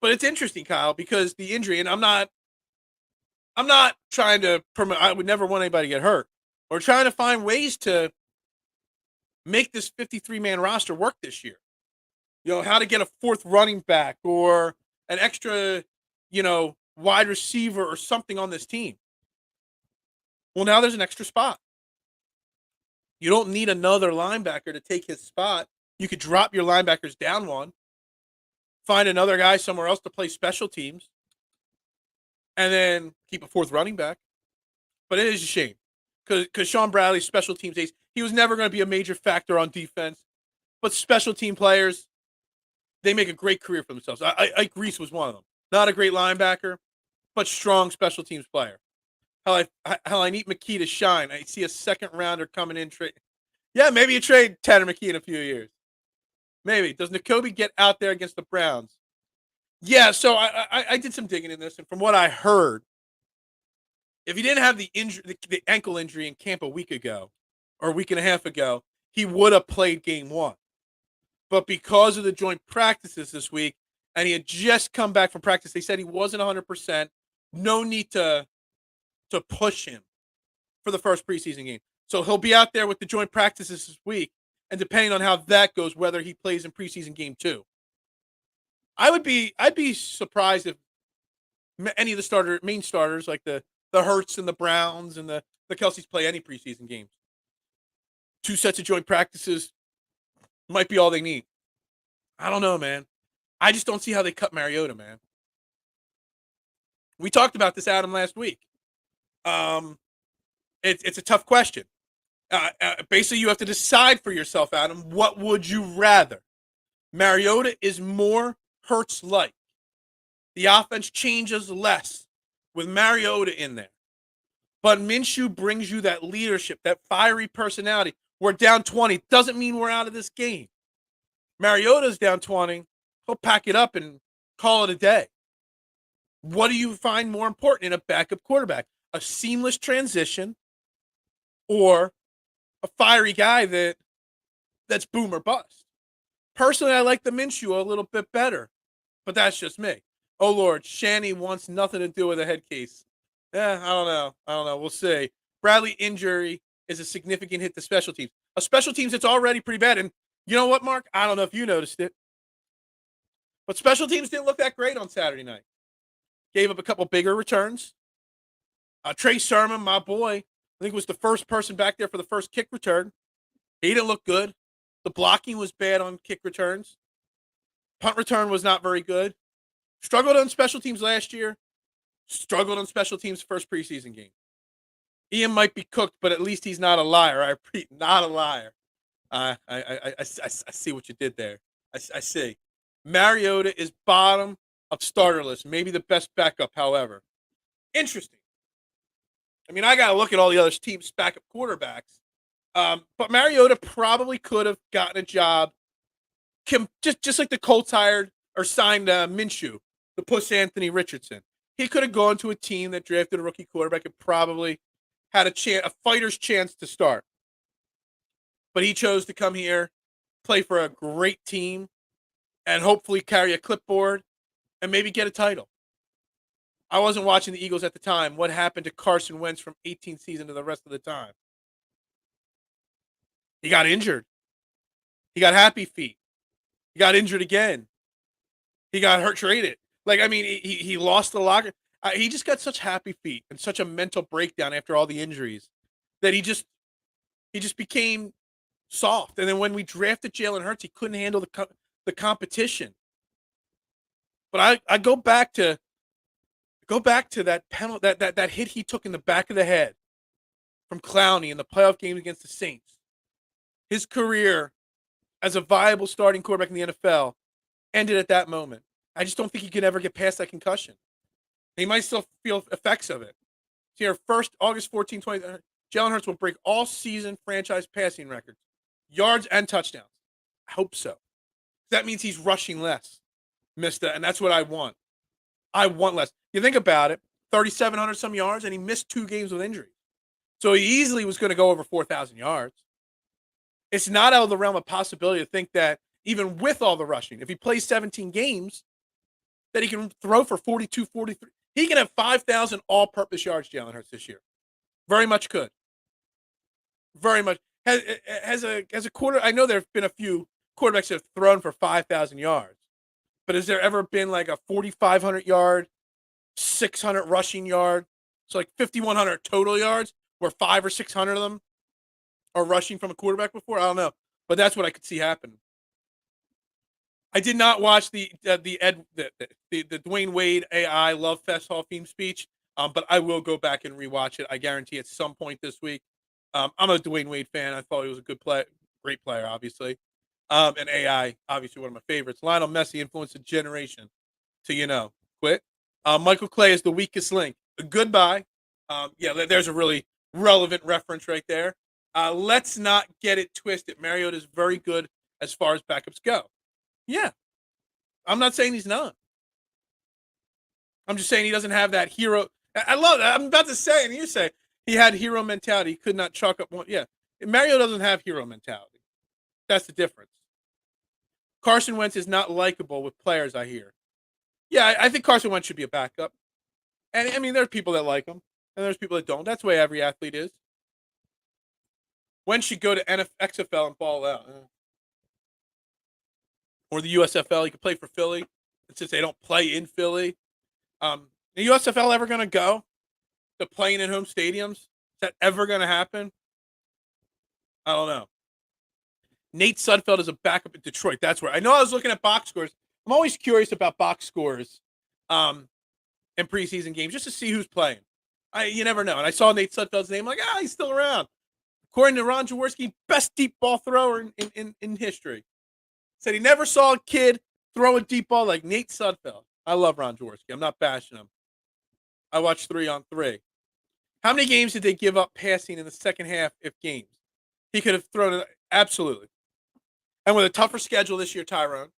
But it's interesting, Kyle, because the injury, and I'm not trying to promote, I would never want anybody to get hurt. We're trying to find ways to make this 53-man roster work this year. How to get a fourth running back or an extra, wide receiver or something on this team. Well, now there's an extra spot. You don't need another linebacker to take his spot. You could drop your linebackers down one, find another guy somewhere else to play special teams, and then keep a fourth running back. But it is a shame because Shaun Bradley's special teams ace, he was never going to be a major factor on defense. But special team players, they make a great career for themselves. Ike Reese was one of them. Not a great linebacker, but strong special teams player. How I need McKee to shine. I see a second rounder coming in. Yeah, maybe you trade Tanner McKee in a few years. Maybe. Does Nakobe get out there against the Browns? Yeah, so I did some digging in this, and from what I heard, if he didn't have the ankle injury in camp a week ago, or a week and a half ago, he would have played game one. But because of the joint practices this week, and he had just come back from practice, they said he wasn't 100%. No need to push him for the first preseason game. So he'll be out there with the joint practices this week, and depending on how that goes, whether he plays in preseason game 2. I'd be surprised if any of the main starters, like the Hurts and the Browns and the Kelce's, play any preseason games. 2 sets of joint practices might be all they need. I don't know, man. I just don't see how they cut Mariota, man. We talked about this, Adam, last week. It's a tough question. Basically, you have to decide for yourself, Adam. What would you rather? Mariota is more Hurts-like. The offense changes less with Mariota in there. But Minshew brings you that leadership, that fiery personality. We're down 20. Doesn't mean we're out of this game. Mariota's down 20. He'll pack it up and call it a day. What do you find more important in a backup quarterback? A seamless transition or a fiery guy that's boom or bust? Personally, I like the Minshew a little bit better, but that's just me. Oh, Lord, Shanny wants nothing to do with a head case. I don't know. We'll see. Bradley injury is a significant hit to special teams. A special teams that's already pretty bad. And you know what, Mark? I don't know if you noticed it, but special teams didn't look that great on Saturday night. Gave up a couple bigger returns. Trey Sermon, my boy, I think was the first person back there for the first kick return. He didn't look good. The blocking was bad on kick returns. Punt return was not very good. Struggled on special teams last year. Struggled on special teams first preseason game. Ian might be cooked, but at least he's not a liar. I repeat, not a liar. I see what you did there. I see. Mariota is bottom of starter list. Maybe the best backup, however. Interesting. I mean, I got to look at all the other teams' backup quarterbacks. But Mariota probably could have gotten a job. Just like the Colts hired or signed Minshew, the push Anthony Richardson. He could have gone to a team that drafted a rookie quarterback and probably had a fighter's chance to start. But he chose to come here, play for a great team, and hopefully carry a clipboard and maybe get a title. I wasn't watching the Eagles at the time. What happened to Carson Wentz from 18th season to the rest of the time? He got injured. He got happy feet. He got injured again. He got hurt, traded. He lost the locker. He just got such happy feet and such a mental breakdown after all the injuries that he just became soft. And then when we drafted Jalen Hurts, he couldn't handle the competition. But I go back to that penalty, that hit he took in the back of the head from Clowney in the playoff game against the Saints. His career as a viable starting quarterback in the NFL ended at that moment. I just don't think he could ever get past that concussion. He might still feel effects of it. So here, first, August 14, 20, Jalen Hurts will break all season franchise passing records, yards and touchdowns. I hope so. That means he's rushing less, Mister, and that's what I want. I want less. You think about it, 3,700 some yards, and he missed 2 games with injury. So he easily was going to go over 4,000 yards. It's not out of the realm of possibility to think that even with all the rushing, if he plays 17 games, that he can throw for 42, 43. He can have 5,000 all-purpose yards, Jalen Hurts, this year. Very much could. Very much. As a quarter, I know there have been a few quarterbacks that have thrown for 5,000 yards. But has there ever been like a 4,500 yard, 600 rushing yard? So like 5,100 total yards where 500 or 600 of them are rushing from a quarterback before? I don't know. But that's what I could see happen. I did not watch the Dwayne Wade AI Love Fest Hall of Fame speech, but I will go back and rewatch it. I guarantee at some point this week. I'm a Dwayne Wade fan. I thought he was a good player, great player, obviously. And AI, obviously one of my favorites. Lionel Messi influenced a generation to, quit. Michael Clay is the weakest link. Goodbye. Yeah, there's a really relevant reference right there. Let's not get it twisted. Mariota is very good as far as backups go. Yeah. I'm not saying he's not. I'm just saying he doesn't have that hero. I love that. I'm about to say, and you say he had hero mentality. He could not chalk up one. Yeah. Mario doesn't have hero mentality. That's the difference. Carson Wentz is not likable with players, I hear. Yeah, I think Carson Wentz should be a backup. And, I mean, there's people that like him, and there's people that don't. That's the way every athlete is. Wentz should go to XFL and ball out. Or the USFL. He could play for Philly. Since they don't play in Philly. The USFL ever going to go to playing in home stadiums? Is that ever going to happen? I don't know. Nate Sudfeld is a backup in Detroit. That's where I know I was looking at box scores. I'm always curious about box scores in preseason games just to see who's playing. You never know. And I saw Nate Sudfeld's name. I'm like, he's still around. According to Ron Jaworski, best deep ball thrower in history. Said he never saw a kid throw a deep ball like Nate Sudfeld. I love Ron Jaworski. I'm not bashing him. I watched 3-on-3. How many games did they give up passing in the second half, if games? He could have thrown it. Absolutely. And with a tougher schedule this year, Tyrone,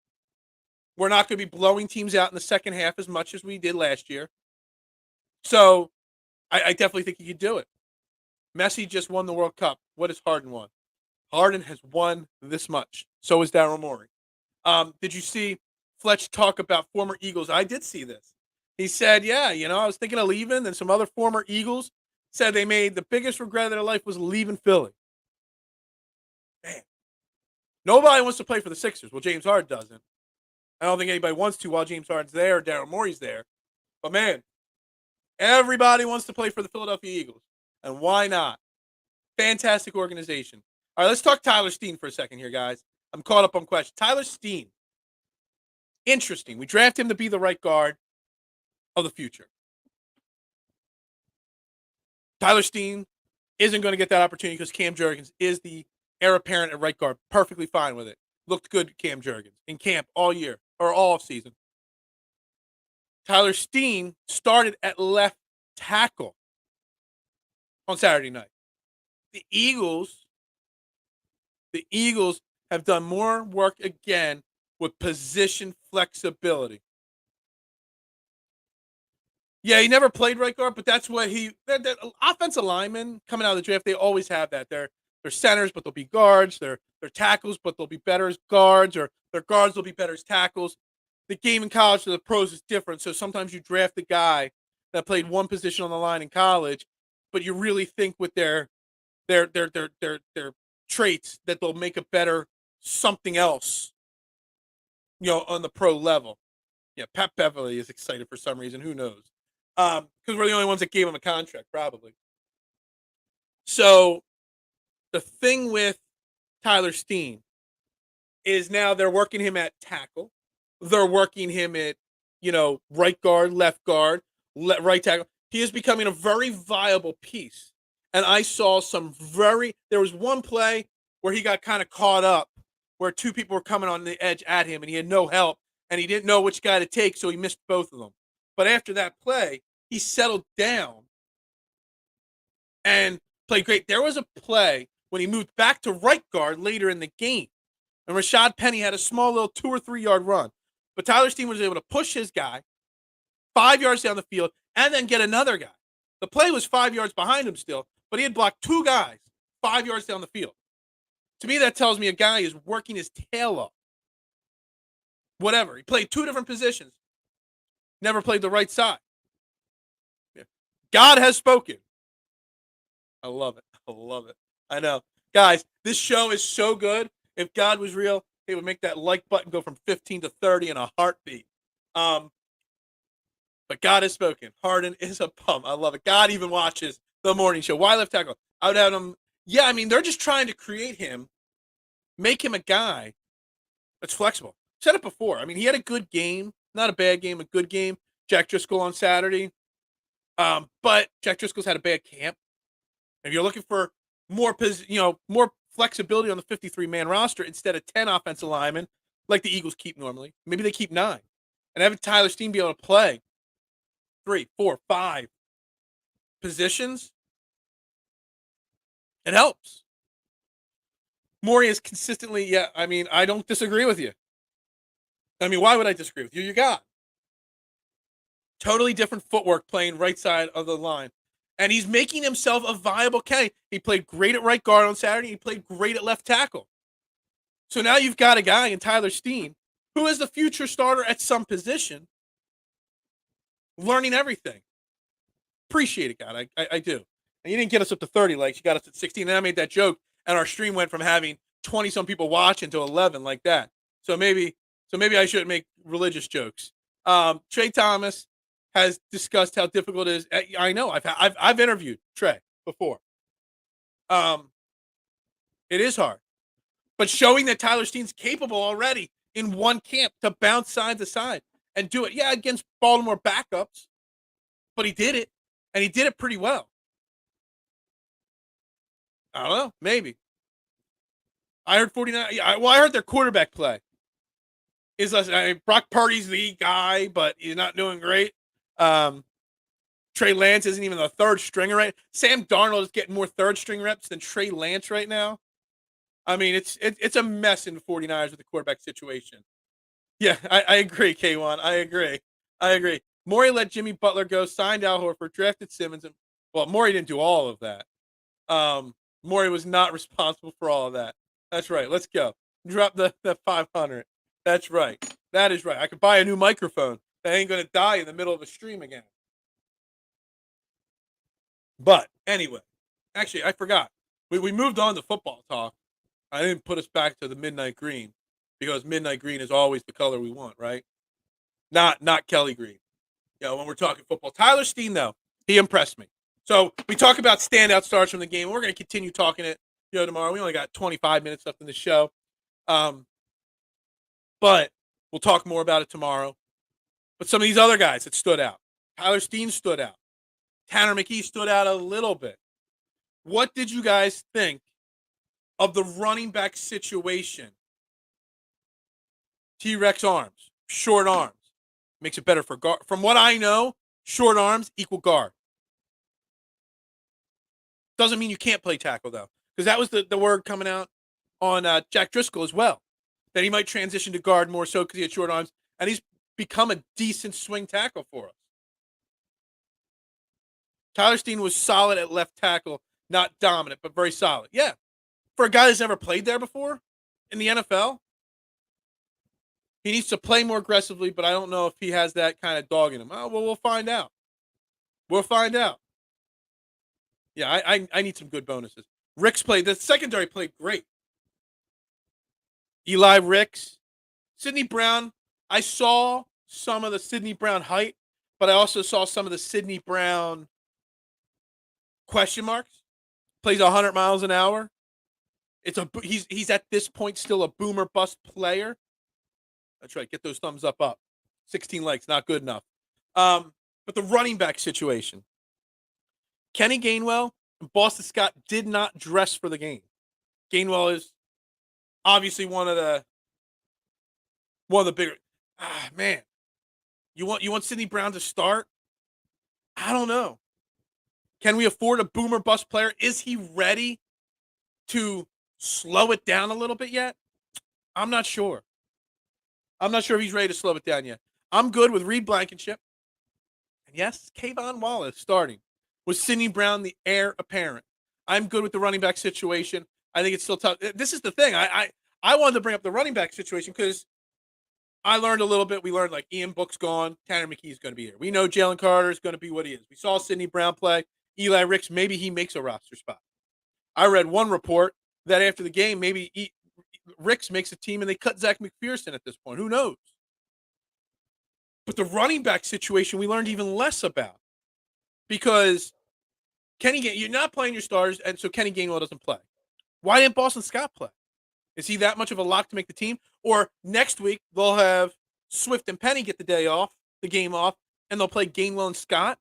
we're not going to be blowing teams out in the second half as much as we did last year. So I definitely think he could do it. Messi just won the World Cup. What has Harden won? Harden has won this much. So is Daryl Morey. Did you see Fletch talk about former Eagles? I did see this. He said, I was thinking of leaving, and some other former Eagles said they made the biggest regret of their life was leaving Philly. Man. Nobody wants to play for the Sixers. Well, James Harden doesn't. I don't think anybody wants to while James Harden's there or Daryl Morey's there. But, man, everybody wants to play for the Philadelphia Eagles. And why not? Fantastic organization. All right, let's talk Tyler Steen for a second here, guys. I'm caught up on questions. Tyler Steen. Interesting. We draft him to be the right guard of the future. Tyler Steen isn't going to get that opportunity because Cam Jurgens is the heir apparent at right guard. Perfectly fine with it. Looked good, Cam Jurgens, in camp all year or all off season. Tyler Steen started at left tackle on Saturday night. The Eagles have done more work again with position flexibility. Yeah, he never played right guard, but that's what offensive linemen coming out of the draft, they always have that. They're centers, but they'll be guards. They're tackles, but they'll be better as guards, or their guards will be better as tackles. The game in college to the pros is different. So sometimes you draft a guy that played one position on the line in college, but you really think with their traits that they'll make a better something else, on the pro level. Yeah, Pat Beverly is excited for some reason. Who knows? Because we're the only ones that gave him a contract, probably. So the thing with Tyler Steen is now they're working him at tackle. They're working him at, right guard, left guard, right tackle. He is becoming a very viable piece. And I saw there was one play where he got kind of caught up where two people were coming on the edge at him and he had no help and he didn't know which guy to take, so he missed both of them. But after that play, he settled down and played great. There was a play when he moved back to right guard later in the game, and Rashad Penny had a small little 2 or 3 yard run. But Tyler Steen was able to push his guy 5 yards down the field and then get another guy. The play was 5 yards behind him still, but he had blocked 2 guys 5 yards down the field. To me, that tells me a guy is working his tail off. Whatever. He played 2 different positions. Never played the right side. Yeah. God has spoken. I love it. I love it. I know. Guys, this show is so good. If God was real, he would make that like button go from 15 to 30 in a heartbeat. But God has spoken. Harden is a bum. I love it. God even watches the morning show. Why left tackle? I would have him. Yeah, I mean, they're just trying to create him, make him a guy that's flexible. Said it before. I mean, he had a good game. Not a bad game, a good game. Jack Driscoll on Saturday. But Jack Driscoll's had a bad camp. If you're looking for more flexibility on the 53-man roster instead of 10 offensive linemen, like the Eagles keep normally, maybe they keep 9. And having Tyler Steen be able to play 3, 4, 5 positions, it helps. Morey is consistently, I don't disagree with you. I mean, why would I disagree with you? You got totally different footwork playing right side of the line. And he's making himself a viable candidate. He played great at right guard on Saturday. He played great at left tackle. So now you've got a guy in Tyler Steen who is the future starter at some position, learning everything. Appreciate it, God. I do. And you didn't get us up to 30 likes. You got us at 16. And I made that joke, and our stream went from having 20-some people watching to 11 like that. So maybe I shouldn't make religious jokes. Trey Thomas has discussed how difficult it is. I know. I've interviewed Trey before. It is hard. But showing that Tyler Steen's capable already in one camp to bounce side to side and do it, against Baltimore backups, but he did it, and he did it pretty well. I don't know, maybe. I heard 49. I heard their quarterback play is less. Brock Purdy's the guy, but he's not doing great. Trey Lance isn't even the third stringer, right? Sam Darnold is getting more third string reps than Trey Lance right now. I mean, it's a mess in the 49ers with the quarterback situation. Yeah, I agree, K1. I agree. Morey let Jimmy Butler go, signed Al Horford, drafted Simmons, and Morey didn't do all of that. Morey was not responsible for all of that. That's right. Let's go. Drop the 500. That's right. That is right. I could buy a new microphone that ain't going to die in the middle of a stream again. But anyway, actually, I forgot. We moved on to football talk. I didn't put us back to the midnight green because midnight green is always the color we want, right? Not Kelly green. When we're talking football. Tyler Steen, though, he impressed me. So we talk about standout stars from the game. We're going to continue talking it, tomorrow. We only got 25 minutes left in the show. But we'll talk more about it tomorrow. But some of these other guys that stood out. Tyler Steen stood out. Tanner McKee stood out a little bit. What did you guys think of the running back situation? T-Rex arms, short arms. Makes it better for guard. From what I know, short arms equal guard. Doesn't mean you can't play tackle, though. Because that was the word coming out on Jack Driscoll as well. That he might transition to guard more so because he had short arms. And he's become a decent swing tackle for us. Tyler Steen was solid at left tackle. Not dominant, but very solid. Yeah. For a guy that's never played there before in the NFL, he needs to play more aggressively, but I don't know if he has that kind of dog in him. Oh, well, we'll find out. We'll find out. Yeah, I need some good bonuses. Ricks played. The secondary played great. Eli Ricks. Sidney Brown. I saw some of the Sidney Brown height, but I also saw some of the Sidney Brown question marks. Plays 100 miles an hour. He's at this point still a boomer bust player. That's right. Get those thumbs up. 16 likes, not good enough. But the running back situation. Kenny Gainwell and Boston Scott did not dress for the game. Gainwell is Obviously, one of the bigger. Man, you want Sidney Brown to start? I don't know. Can we afford a boomer bust player? Is he ready to slow it down a little bit yet? I'm not sure. I'm not sure if he's ready to slow it down yet. I'm good with Reed Blankenship. And yes, Kayvon Wallace starting with Sidney Brown, the heir apparent. I'm good with the running back situation. I think it's still tough. This is the thing. I wanted to bring up the running back situation because I learned a little bit. We learned like Ian Book's gone. Tanner McKee's going to be here. We know Jalen Carter is going to be what he is. We saw Sidney Brown play. Eli Ricks, maybe he makes a roster spot. I read one report that after the game, maybe Ricks makes a team and they cut Zach McPherson at this point. Who knows? But the running back situation we learned even less about because you're not playing your starters, and so Kenny Gainwell doesn't play. Why didn't Boston Scott play? Is he that much of a lock to make the team? Or next week they'll have Swift and Penny get the game off, and they'll play Gainwell and Scott?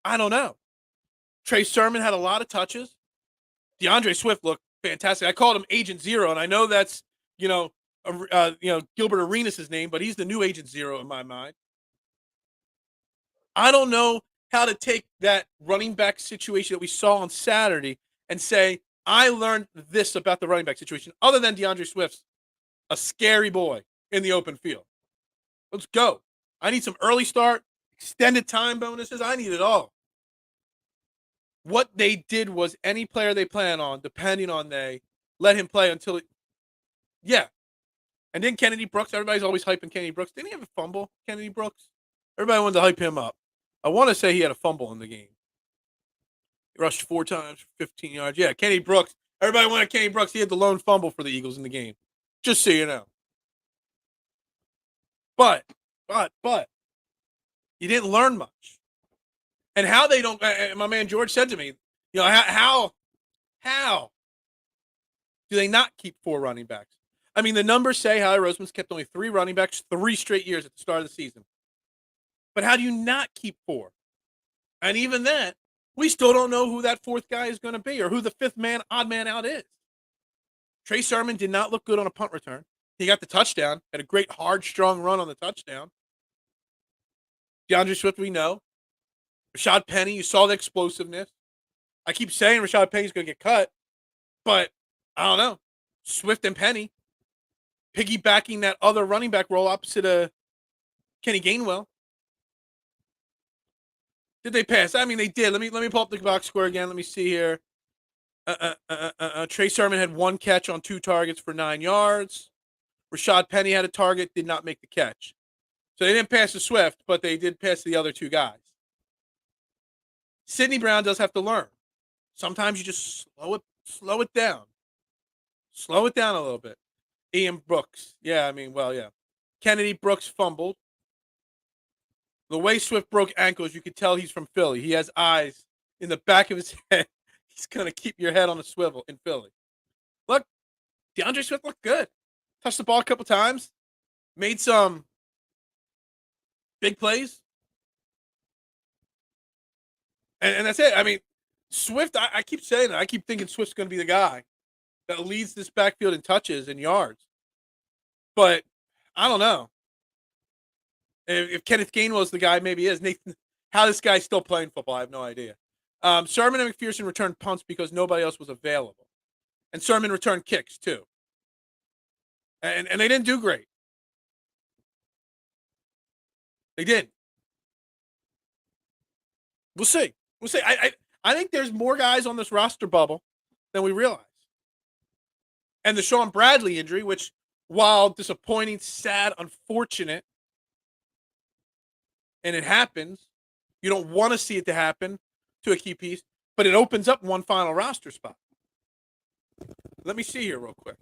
I don't know. Trey Sermon had a lot of touches. DeAndre Swift looked fantastic. I called him Agent Zero, and I know that's Gilbert Arenas' name, but he's the new Agent Zero in my mind. I don't know how to take that running back situation that we saw on Saturday and say, I learned this about the running back situation, other than DeAndre Swift's a scary boy in the open field. Let's go. I need some early start, extended time bonuses. I need it all. What they did was any player they plan on, depending on they let him play until it. Yeah. And then Kennedy Brooks, everybody's always hyping Kennedy Brooks. Didn't he have a fumble, Kennedy Brooks? Everybody wanted to hype him up. I want to say he had a fumble in the game. He rushed 4 times for 15 yards. Yeah, Kenny Brooks. Everybody wanted Kenny Brooks. He had the lone fumble for the Eagles in the game. Just so you know. But, you didn't learn much. And how they don't, my man George said to me, how do they not keep 4 running backs? I mean, the numbers say Howie Roseman's kept only 3 running backs 3 straight years at the start of the season. But how do you not keep 4? And even then, we still don't know who that 4th guy is going to be or who the 5th odd man out is. Trey Sermon did not look good on a punt return. He got the touchdown, had a great, hard, strong run on the touchdown. DeAndre Swift, we know. Rashad Penny, you saw the explosiveness. I keep saying Rashad Penny's going to get cut, but I don't know. Swift and Penny piggybacking that other running back role opposite of Kenny Gainwell. Did they pass? I mean, they did. Let me pull up the box score again. Let me see here. Trey Sermon had 1 catch on 2 targets for 9 yards. Rashad Penny had a target, did not make the catch. So they didn't pass to Swift, but they did pass to the other 2 guys. Sidney Brown does have to learn. Sometimes you just slow it down. Slow it down a little bit. Ian Brooks. Yeah. Kennedy Brooks fumbled. The way Swift broke ankles, you could tell he's from Philly. He has eyes in the back of his head. He's going to keep your head on a swivel in Philly. Look, DeAndre Swift looked good. Touched the ball a couple times. Made some big plays. And that's it. I mean, Swift, I keep saying that. I keep thinking Swift's going to be the guy that leads this backfield in touches and yards. But I don't know. If Kenneth Gainwell is the guy, maybe he is. Nathan, how this guy's still playing football, I have no idea. Sermon and McPherson returned punts because nobody else was available. And Sermon returned kicks, too. And they didn't do great. They did. We'll see. I think there's more guys on this roster bubble than we realize. And the Shaun Bradley injury, which, while disappointing, sad, unfortunate, and it happens, you don't want to see it to happen to a key piece, but it opens up one final roster spot. Let me see here real quick.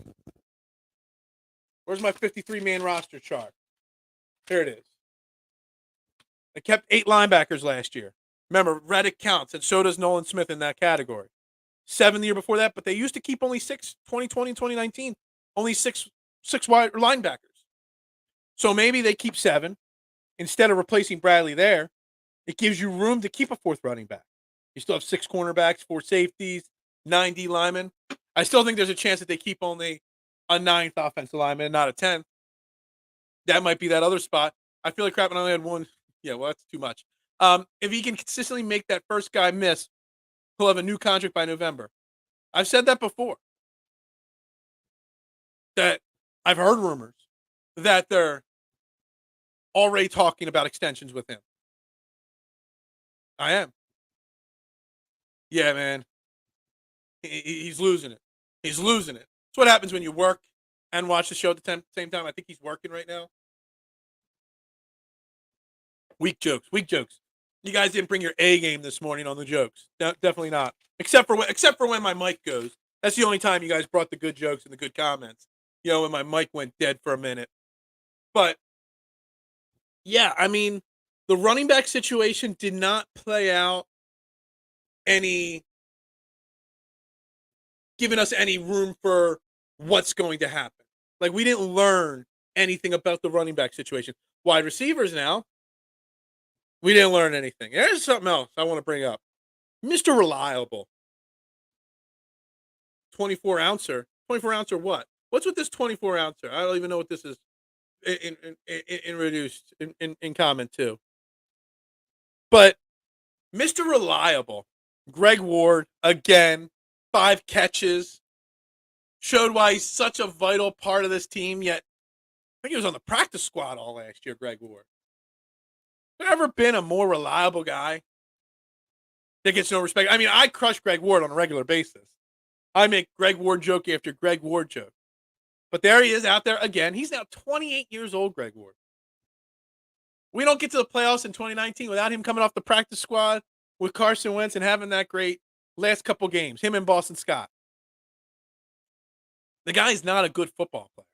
Where's my 53-man roster chart? Here it is. I kept 8 linebackers last year. Remember, Reddick counts, and so does Nolan Smith in that category. 7 the year before that, but they used to keep only 6, 2020 and 2019, only 6 wide linebackers. So maybe they keep 7 instead of replacing Bradley there. It gives you room to keep a 4th running back. You still have 6 cornerbacks, 4 safeties, 9 D linemen. I still think there's a chance that they keep only a 9th offensive lineman and not a 10th. That might be that other spot. I feel like Crapman only had one. Yeah, well, that's too much. If he can consistently make that first guy miss, he'll have a new contract by November. I've said that before. That I've heard rumors that they're already talking about extensions with him. I am. Yeah, man. He's losing it. He's losing it. That's what happens when you work and watch the show at the same time. I think he's working right now. Weak jokes. Weak jokes. You guys didn't bring your A game this morning on the jokes. No, definitely not. Except for when my mic goes. That's the only time you guys brought the good jokes and the good comments. You know, when my mic went dead for a minute. But yeah, I mean, the running back situation did not play out giving us any room for what's going to happen. Like, we didn't learn anything about the running back situation. Wide receivers now, we didn't learn anything. There's something else I want to bring up. Mr. Reliable. 24-ouncer. 24-ouncer what? What's with this 24-ouncer? I don't even know what this is introduced in comment too. But Mr. Reliable, Greg Ward, again, 5 catches, showed why he's such a vital part of this team, yet I think he was on the practice squad all last year, Greg Ward. There ever been a more reliable guy that gets no respect? I mean, I crush Greg Ward on a regular basis. I make Greg Ward joke after Greg Ward joke. But there he is out there again. He's now 28 years old, Greg Ward. We don't get to the playoffs in 2019 without him coming off the practice squad with Carson Wentz and having that great last couple games, him and Boston Scott. The guy's not a good football player,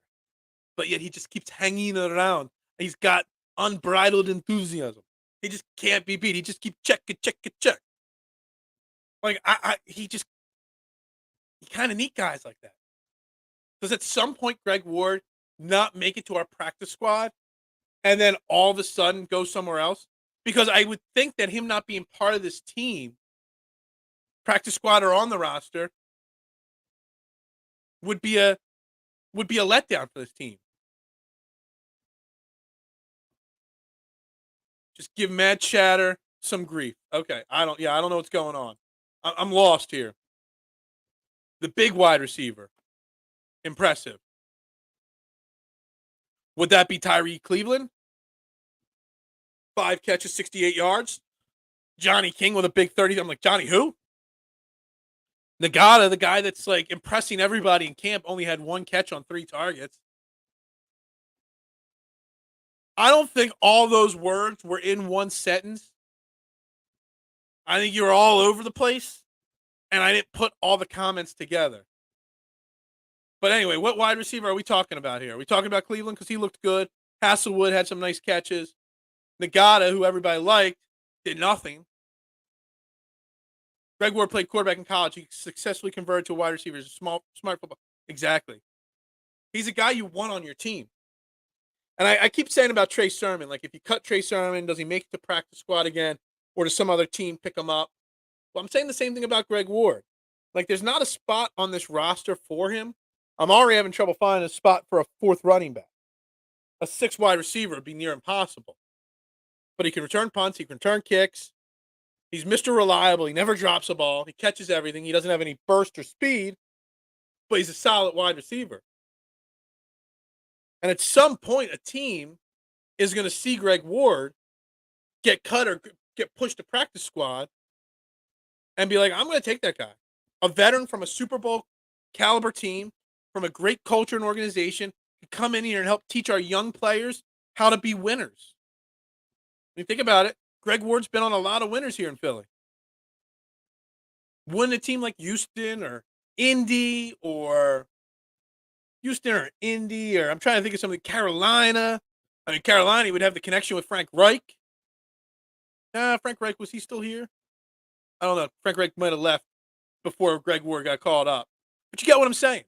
but yet he just keeps hanging around. He's got unbridled enthusiasm. He just can't be beat. He just keeps check. Like, he kind of need guys like that. Does at some point Greg Ward not make it to our practice squad and then all of a sudden go somewhere else? Because I would think that him not being part of this team, practice squad or on the roster, would be a letdown for this team. Just give Mad Chatter some grief. Okay, I don't know what's going on. I'm lost here. The big wide receiver, impressive. Would that be Tyree Cleveland? 5 catches, 68 yards. Johnny King with a big 30. I'm like, Johnny who? Nagata, the guy that's like impressing everybody in camp, only had 1 catch on 3 targets. I don't think all those words were in one sentence. I think you were all over the place, and I didn't put all the comments together. But anyway, what wide receiver are we talking about here? Are we talking about Cleveland because he looked good? Hasselwood had some nice catches. Nagata, who everybody liked, did nothing. Greg Ward played quarterback in college. He successfully converted to a wide receiver. He's a smart football. Exactly. He's a guy you want on your team. And I keep saying about Trey Sermon, like if you cut Trey Sermon, does he make it to practice squad again? Or does some other team pick him up? Well, I'm saying the same thing about Greg Ward. Like there's not a spot on this roster for him. I'm already having trouble finding a spot for a 4th running back. A 6th wide receiver would be near impossible. But he can return punts. He can return kicks. He's Mr. Reliable. He never drops a ball. He catches everything. He doesn't have any burst or speed, but he's a solid wide receiver. And at some point, a team is going to see Greg Ward get cut or get pushed to practice squad and be like, I'm going to take that guy. A veteran from a Super Bowl caliber team, from a great culture and organization, to come in here and help teach our young players how to be winners. When you think about it, Greg Ward's been on a lot of winners here in Philly. Wouldn't a team like Houston or Indy or I'm trying to think of something, Carolina. I mean, Carolina would have the connection with Frank Reich. Frank Reich, was he still here? I don't know. Frank Reich might have left before Greg Ward got called up. But you get what I'm saying.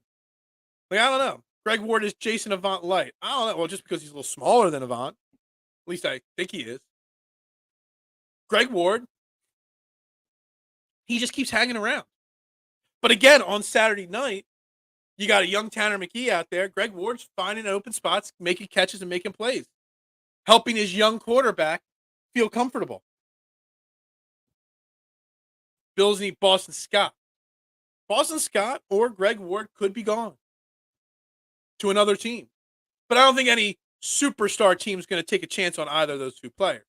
Like, I don't know. Greg Ward is Jason Avant light. I don't know. Well, just because he's a little smaller than Avant. At least I think he is. Greg Ward, he just keeps hanging around. But again, on Saturday night, You got a young Tanner McKee out there. Greg Ward's finding open spots, making catches and making plays, helping his young quarterback feel comfortable. Bills need Boston Scott. Boston Scott or Greg Ward could be gone to another team. But I don't think any superstar team is going to take a chance on either of those two players.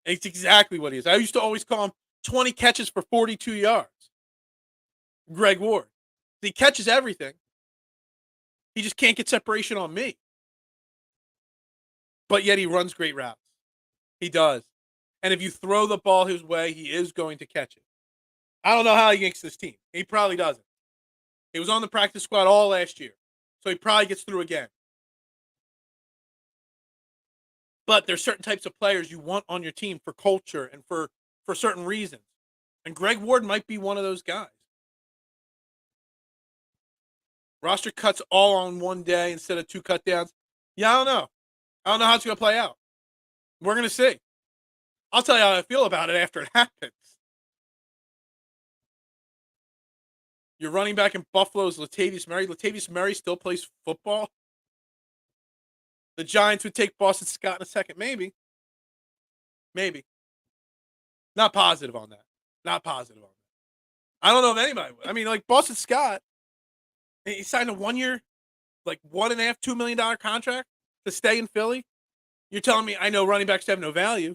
It's exactly what he is. I used to always call him 20 catches for 42 yards. Greg Ward. He catches everything. He just can't get separation on me. But yet he runs great routes. He does. And if you throw the ball his way, he is going to catch it. I don't know how he makes this team. He probably doesn't. He was on the practice squad all last year. So he probably gets through again. But there's certain types of players you want on your team for culture and for certain reasons. And Greg Ward might be one of those guys. Roster cuts all on one day instead of 2 cut downs. Yeah, I don't know. I don't know how it's going to play out. We're going to see. I'll tell you how I feel about it after it happens. Your running back in Buffalo is Latavius Murray. Latavius Murray still plays football. The Giants would take Boston Scott in a second. Maybe. Not positive on that. I don't know if anybody would. I mean, like Boston Scott, he signed a 1 year, like $1.5, $2 million contract to stay in Philly. You're telling me I know running backs have no value,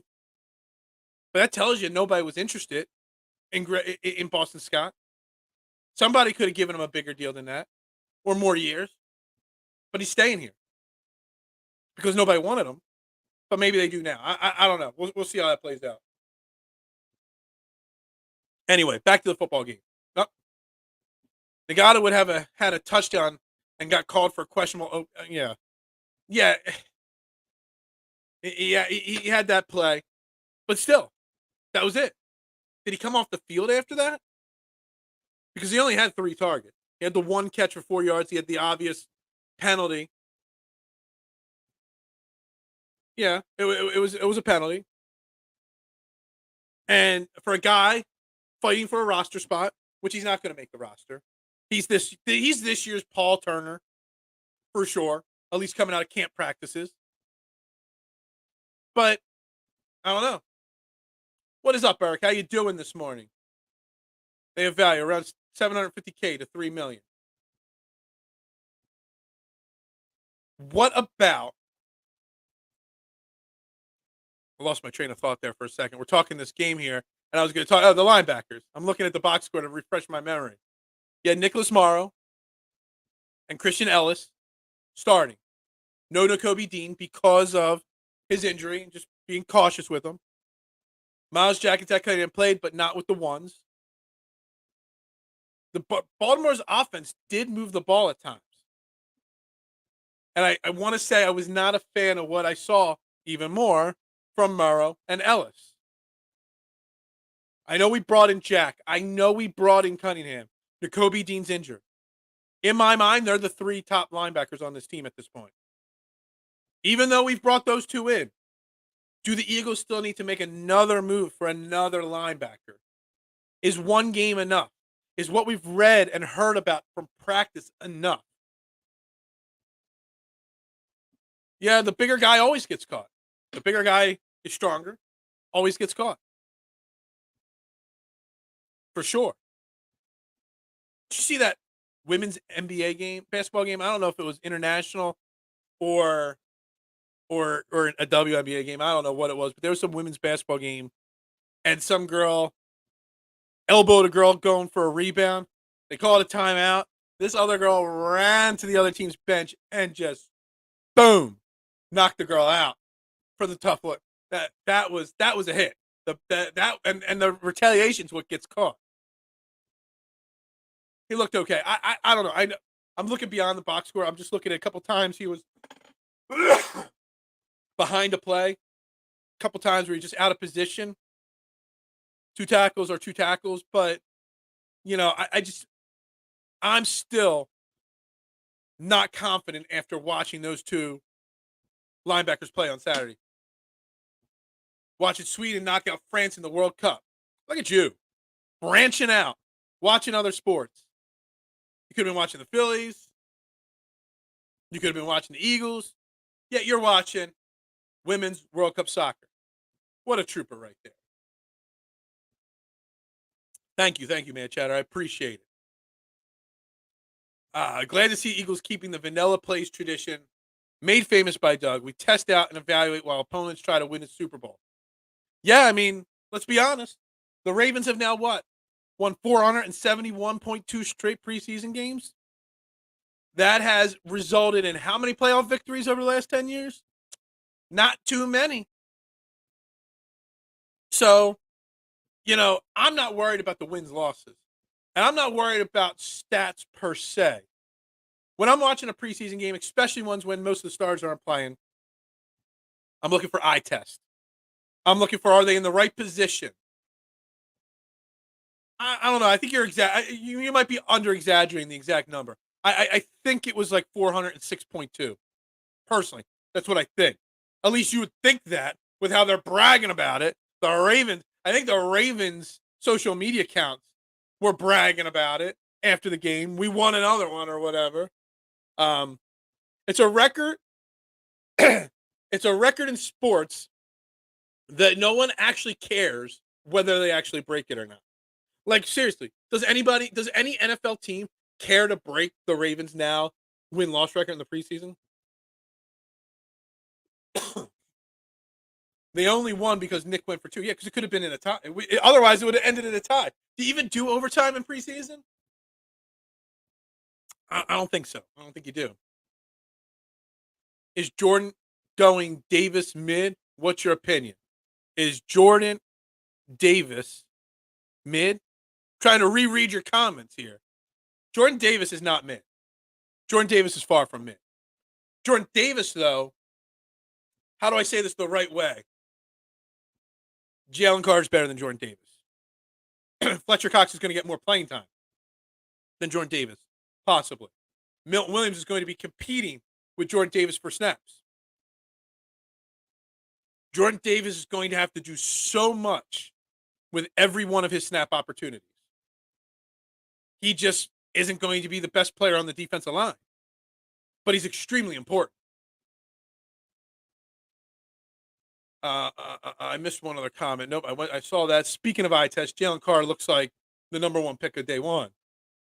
but that tells you nobody was interested in Boston Scott. Somebody could have given him a bigger deal than that or more years, but he's staying here because nobody wanted him. But maybe they do now. I don't know. We'll see how that plays out. Anyway, back to the football game. Oh, Nagata would have had a touchdown and got called for questionable. Yeah. He had that play, but still, that was it. Did he come off the field after that? Because he only had 3 targets. He had the 1 catch for 4 yards. He had the obvious penalty. Yeah, it was a penalty. And for a guy fighting for a roster spot, which he's not going to make the roster, he's this year's Paul Turner for sure. At least coming out of camp practices. But I don't know. What is up, Eric? How you doing this morning? They have value around $750K to $3 million. What about? I lost my train of thought there for a second. We're talking this game here, and I was going to talk the linebackers. I'm looking at the box score to refresh my memory. You had Nicholas Morrow and Christian Ellis starting. No Nakobe Dean because of his injury and just being cautious with him. Miles Jackets that kind of played, but not with the ones. The Baltimore's offense did move the ball at times. And I want to say I was not a fan of what I saw even more from Morrow and Ellis. I know we brought in Jack. I know we brought in Cunningham. Nakobe Dean's injured. In my mind, they're the 3 top linebackers on this team at this point. Even though we've brought those 2 in, do the Eagles still need to make another move for another linebacker? Is 1 game enough? Is what we've read and heard about from practice enough? Yeah, the bigger guy always gets caught. The bigger guy is stronger, always gets caught. For sure. Did you see that women's NBA game, basketball game? I don't know if it was international or a WNBA game. I don't know what it was, but there was some women's basketball game, and some girl elbowed a girl going for a rebound. They called a timeout. This other girl ran to the other team's bench and just, boom, knocked the girl out for the tough look. That was a hit. And the retaliation's what gets caught. He looked okay. I don't know. I'm looking beyond the box score. I'm just looking at a couple times he was behind a play. A couple times where he's just out of position. 2 tackles or 2 tackles. But, I'm still not confident after watching those 2 linebackers play on Saturday. Watching Sweden knock out France in the World Cup. Look at you. Branching out. Watching other sports. You could have been watching the Phillies. You could have been watching the Eagles. Yeah, you're watching Women's World Cup soccer. What a trooper right there. Thank you, man, Chatter. I appreciate it. Glad to see Eagles keeping the vanilla plays tradition made famous by Doug. We test out and evaluate while opponents try to win a Super Bowl. Yeah, I mean, let's be honest. The Ravens have now what? Won 471.2 straight preseason games? That has resulted in how many playoff victories over the last 10 years? Not too many. So, I'm not worried about the wins losses. And I'm not worried about stats per se. When I'm watching a preseason game, especially ones when most of the stars aren't playing, I'm looking for eye test. I'm looking for, are they in the right position? I don't know. I think you might be under exaggerating the exact number. I think it was like 406.2. Personally, that's what I think. At least you would think that with how they're bragging about it. I think the Ravens social media accounts were bragging about it after the game. We won another one or whatever. It's a record. It's a record in sports that no one actually cares whether they actually break it or not. Like, seriously, does any NFL team care to break the Ravens now win-loss record in the preseason? They only won because Nick went for 2. Yeah, because it could have been in a tie. Otherwise, it would have ended in a tie. Do you even do overtime in preseason? I don't think so. I don't think you do. Is Jordan going Davis mid? What's your opinion? Is Jordan Davis mid? Trying to reread your comments here. Jordan Davis is not mid. Jordan Davis is far from mid. Jordan Davis, though, how do I say this the right way? Jalen Carter is better than Jordan Davis. Fletcher Cox is going to get more playing time than Jordan Davis, possibly. Milton Williams is going to be competing with Jordan Davis for snaps. Jordan Davis is going to have to do so much with every one of his snap opportunities. He just isn't going to be the best player on the defensive line, but he's extremely important. I missed one other comment. Nope, I saw that. Speaking of eye test, Jalen Carr looks like the number 1 pick of day one,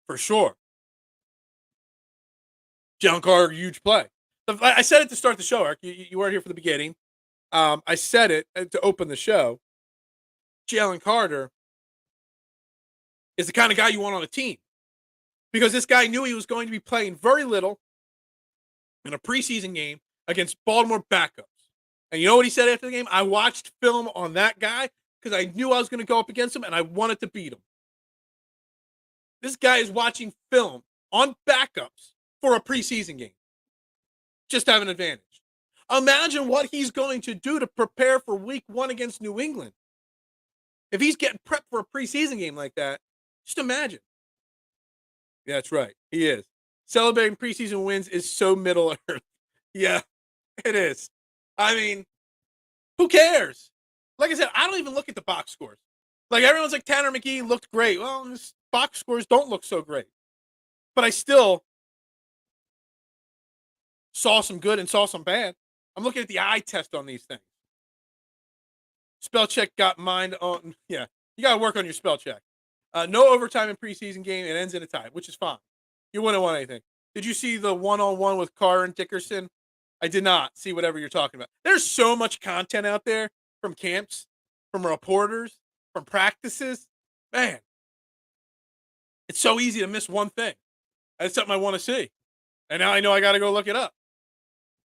for sure. Jalen Carr, huge play. I said it to start the show, Eric. You weren't here for the beginning. I said it to open the show. Jalen Carter is the kind of guy you want on a team because this guy knew he was going to be playing very little in a preseason game against Baltimore backups. And you know what he said after the game? I watched film on that guy because I knew I was going to go up against him and I wanted to beat him. This guy is watching film on backups for a preseason game. Just have an advantage. Imagine what he's going to do to prepare for week 1 against New England. If he's getting prepped for a preseason game like that, just imagine. Yeah, that's right. He is. Celebrating preseason wins is so Middle Earth. Yeah, it is. I mean, who cares? Like I said, I don't even look at the box scores. Like, everyone's like, Tanner McKee looked great. Well, his box scores don't look so great. But I still saw some good and saw some bad. I'm looking at the eye test on these things. Spell check got mind on. Yeah, you got to work on your spell check. No overtime in preseason game. It ends in a tie, which is fine. You wouldn't want anything. Did you see the one-on-one with Carr and Dickerson? I did not see whatever you're talking about. There's so much content out there from camps, from reporters, from practices. Man, it's so easy to miss one thing. That's something I want to see. And now I know I got to go look it up.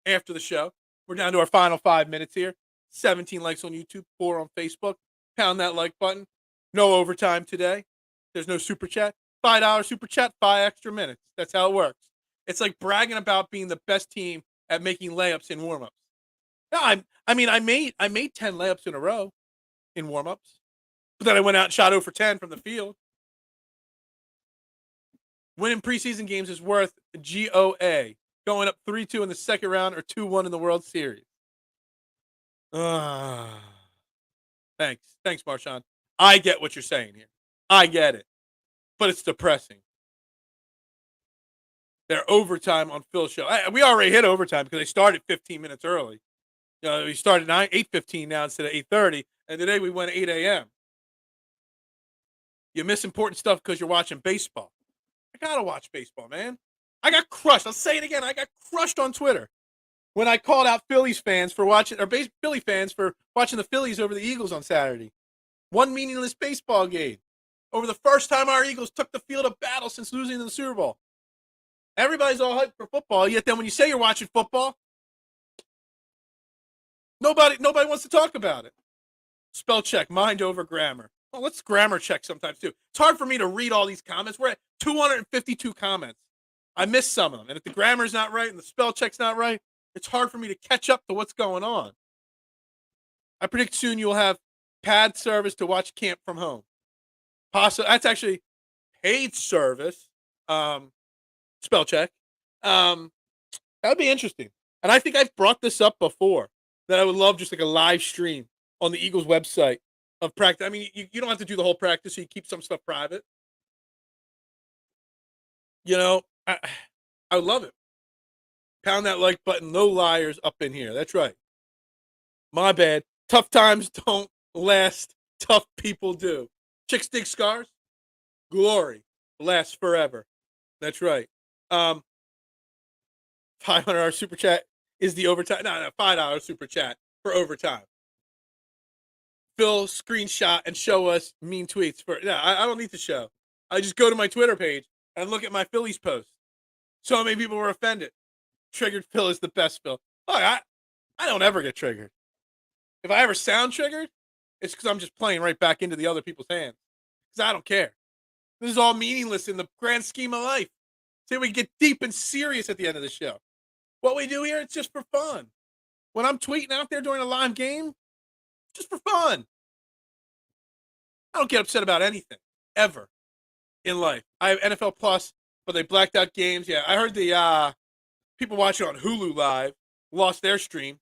After the show, we're down to our final 5 minutes here. 17 likes on YouTube, 4 on Facebook. Pound that like button. No overtime today. There's no super chat. $5 super chat, 5 extra minutes. That's how it works. It's like bragging about being the best team at making layups in warmups. No, I made 10 layups in a row in warmups, but then I went out and shot 0 for 10 from the field. Winning preseason games is worth GOA. Going up 3-2 in the second round or 2-1 in the World Series. Thanks, Marshawn. I get what you're saying here. I get it, but it's depressing. their overtime on Phil's show. We already hit overtime because they started 15 minutes early. We started 8:15 now instead of 8:30, and today we went 8 a.m. You miss important stuff because you're watching baseball. I gotta watch baseball, man. I got crushed. I'll say it again. I got crushed on Twitter when I called out Phillies fans for watching, or Philly fans for watching the Phillies over the Eagles on Saturday. One meaningless baseball game. Over the first time our Eagles took the field of battle since losing in the Super Bowl. Everybody's all hyped for football, yet then when you say you're watching football, nobody wants to talk about it. Spell check, mind over grammar. Well, let's grammar check sometimes too. It's hard for me to read all these comments. We're at 252 comments. I missed some of them. And if the grammar's not right and the spell check's not right, it's hard for me to catch up to what's going on. I predict soon you'll have pad service to watch camp from home. That's actually paid service. Spell check. That'd be interesting. And I think I've brought this up before, that I would love just like a live stream on the Eagles website of practice. I mean, you don't have to do the whole practice, so you keep some stuff private. I would love it. Pound that like button. No liars up in here. That's right. My bad. Tough times don't last. Tough people do. Chicks dig scars. Glory lasts forever. That's right. $500 super chat is the overtime. No, $5 super chat for overtime. Phil, screenshot and show us mean tweets. I don't need to show. I just go to my Twitter page and look at my Phillies post. So many people were offended. Triggered Phil is the best Phil. Look, I don't ever get triggered. If I ever sound triggered, it's because I'm just playing right back into the other people's hands. Because I don't care. This is all meaningless in the grand scheme of life. See, we get deep and serious at the end of the show. What we do here, it's just for fun. When I'm tweeting out there during a live game, just for fun. I don't get upset about anything, ever, in life. I have NFL Plus, but they blacked out games. Yeah, I heard the people watching on Hulu Live lost their stream,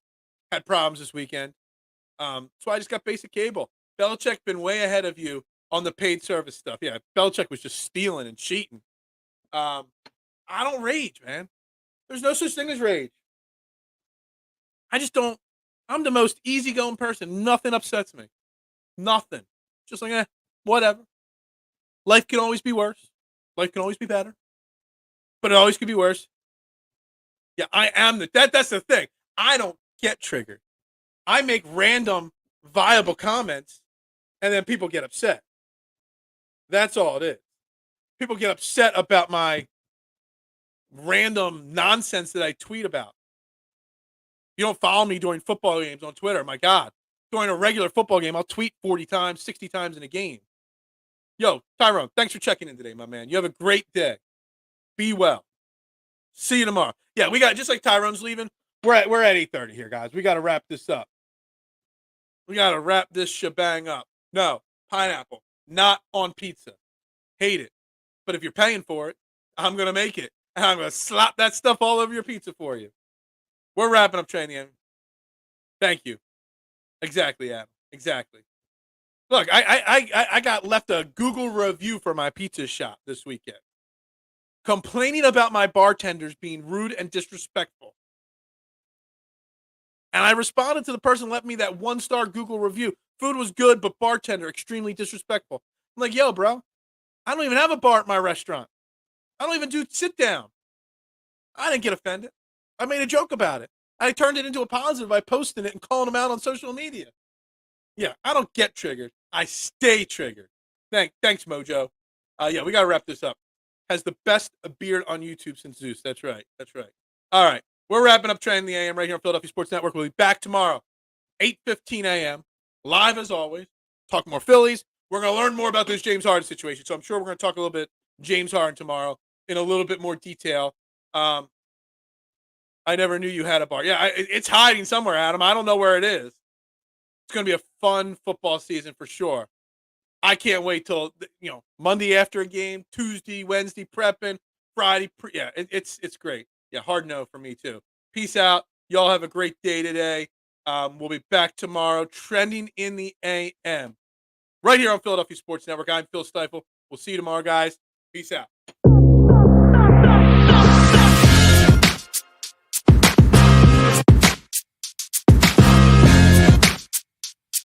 had problems this weekend. So I just got basic cable. Belichick been way ahead of you on the paid service stuff. Yeah, Belichick was just stealing and cheating. I don't rage, man. There's no such thing as rage. I just don't. I'm the most easygoing person. Nothing upsets me. Nothing. Just like, whatever. Life can always be worse. Life can always be better. But it always could be worse. Yeah, I am that's the thing. I don't get triggered. I make random viable comments and then people get upset. That's all it is. People get upset about my random nonsense that I tweet about. You don't follow me during football games on Twitter. My God. During a regular football game, I'll tweet 40 times, 60 times in a game. Yo, Tyrone, thanks for checking in today, my man. You have a great day. Be well. See you tomorrow. Yeah, we got, just like Tyrone's leaving, we're at 8:30 here, guys. We got to wrap this up. We got to wrap this shebang up. No, pineapple, not on pizza. Hate it. But if you're paying for it, I'm going to make it. And I'm going to slap that stuff all over your pizza for you. We're wrapping up training. Thank you. Exactly, Adam. Exactly. Look, I got left a Google review for my pizza shop this weekend, complaining about my bartenders being rude and disrespectful. And I responded to the person who left me that 1-star Google review. Food was good, but bartender extremely disrespectful. I'm like, yo, bro, I don't even have a bar at my restaurant. I don't even do sit down. I didn't get offended. I made a joke about it. I turned it into a positive by posting it and calling them out on social media. Yeah, I don't get triggered. I stay triggered. Thanks, Mojo. Yeah, we got to wrap this up. Has the best beard on YouTube since Zeus. That's right. That's right. All right. We're wrapping up Training the AM right here on Philadelphia Sports Network. We'll be back tomorrow, 8:15 a.m., live as always. Talk more Phillies. We're going to learn more about this James Harden situation. So I'm sure we're going to talk a little bit James Harden tomorrow in a little bit more detail. I never knew you had a bar. Yeah, it's hiding somewhere, Adam. I don't know where it is. It's going to be a fun football season for sure. I can't wait till, Monday after a game, Tuesday, Wednesday prepping, Friday. It's great. Yeah, hard no for me too. Peace out. Y'all have a great day today. We'll be back tomorrow, trending in the AM. Right here on Philadelphia Sports Network. I'm Phil Stiefel. We'll see you tomorrow, guys. Peace out.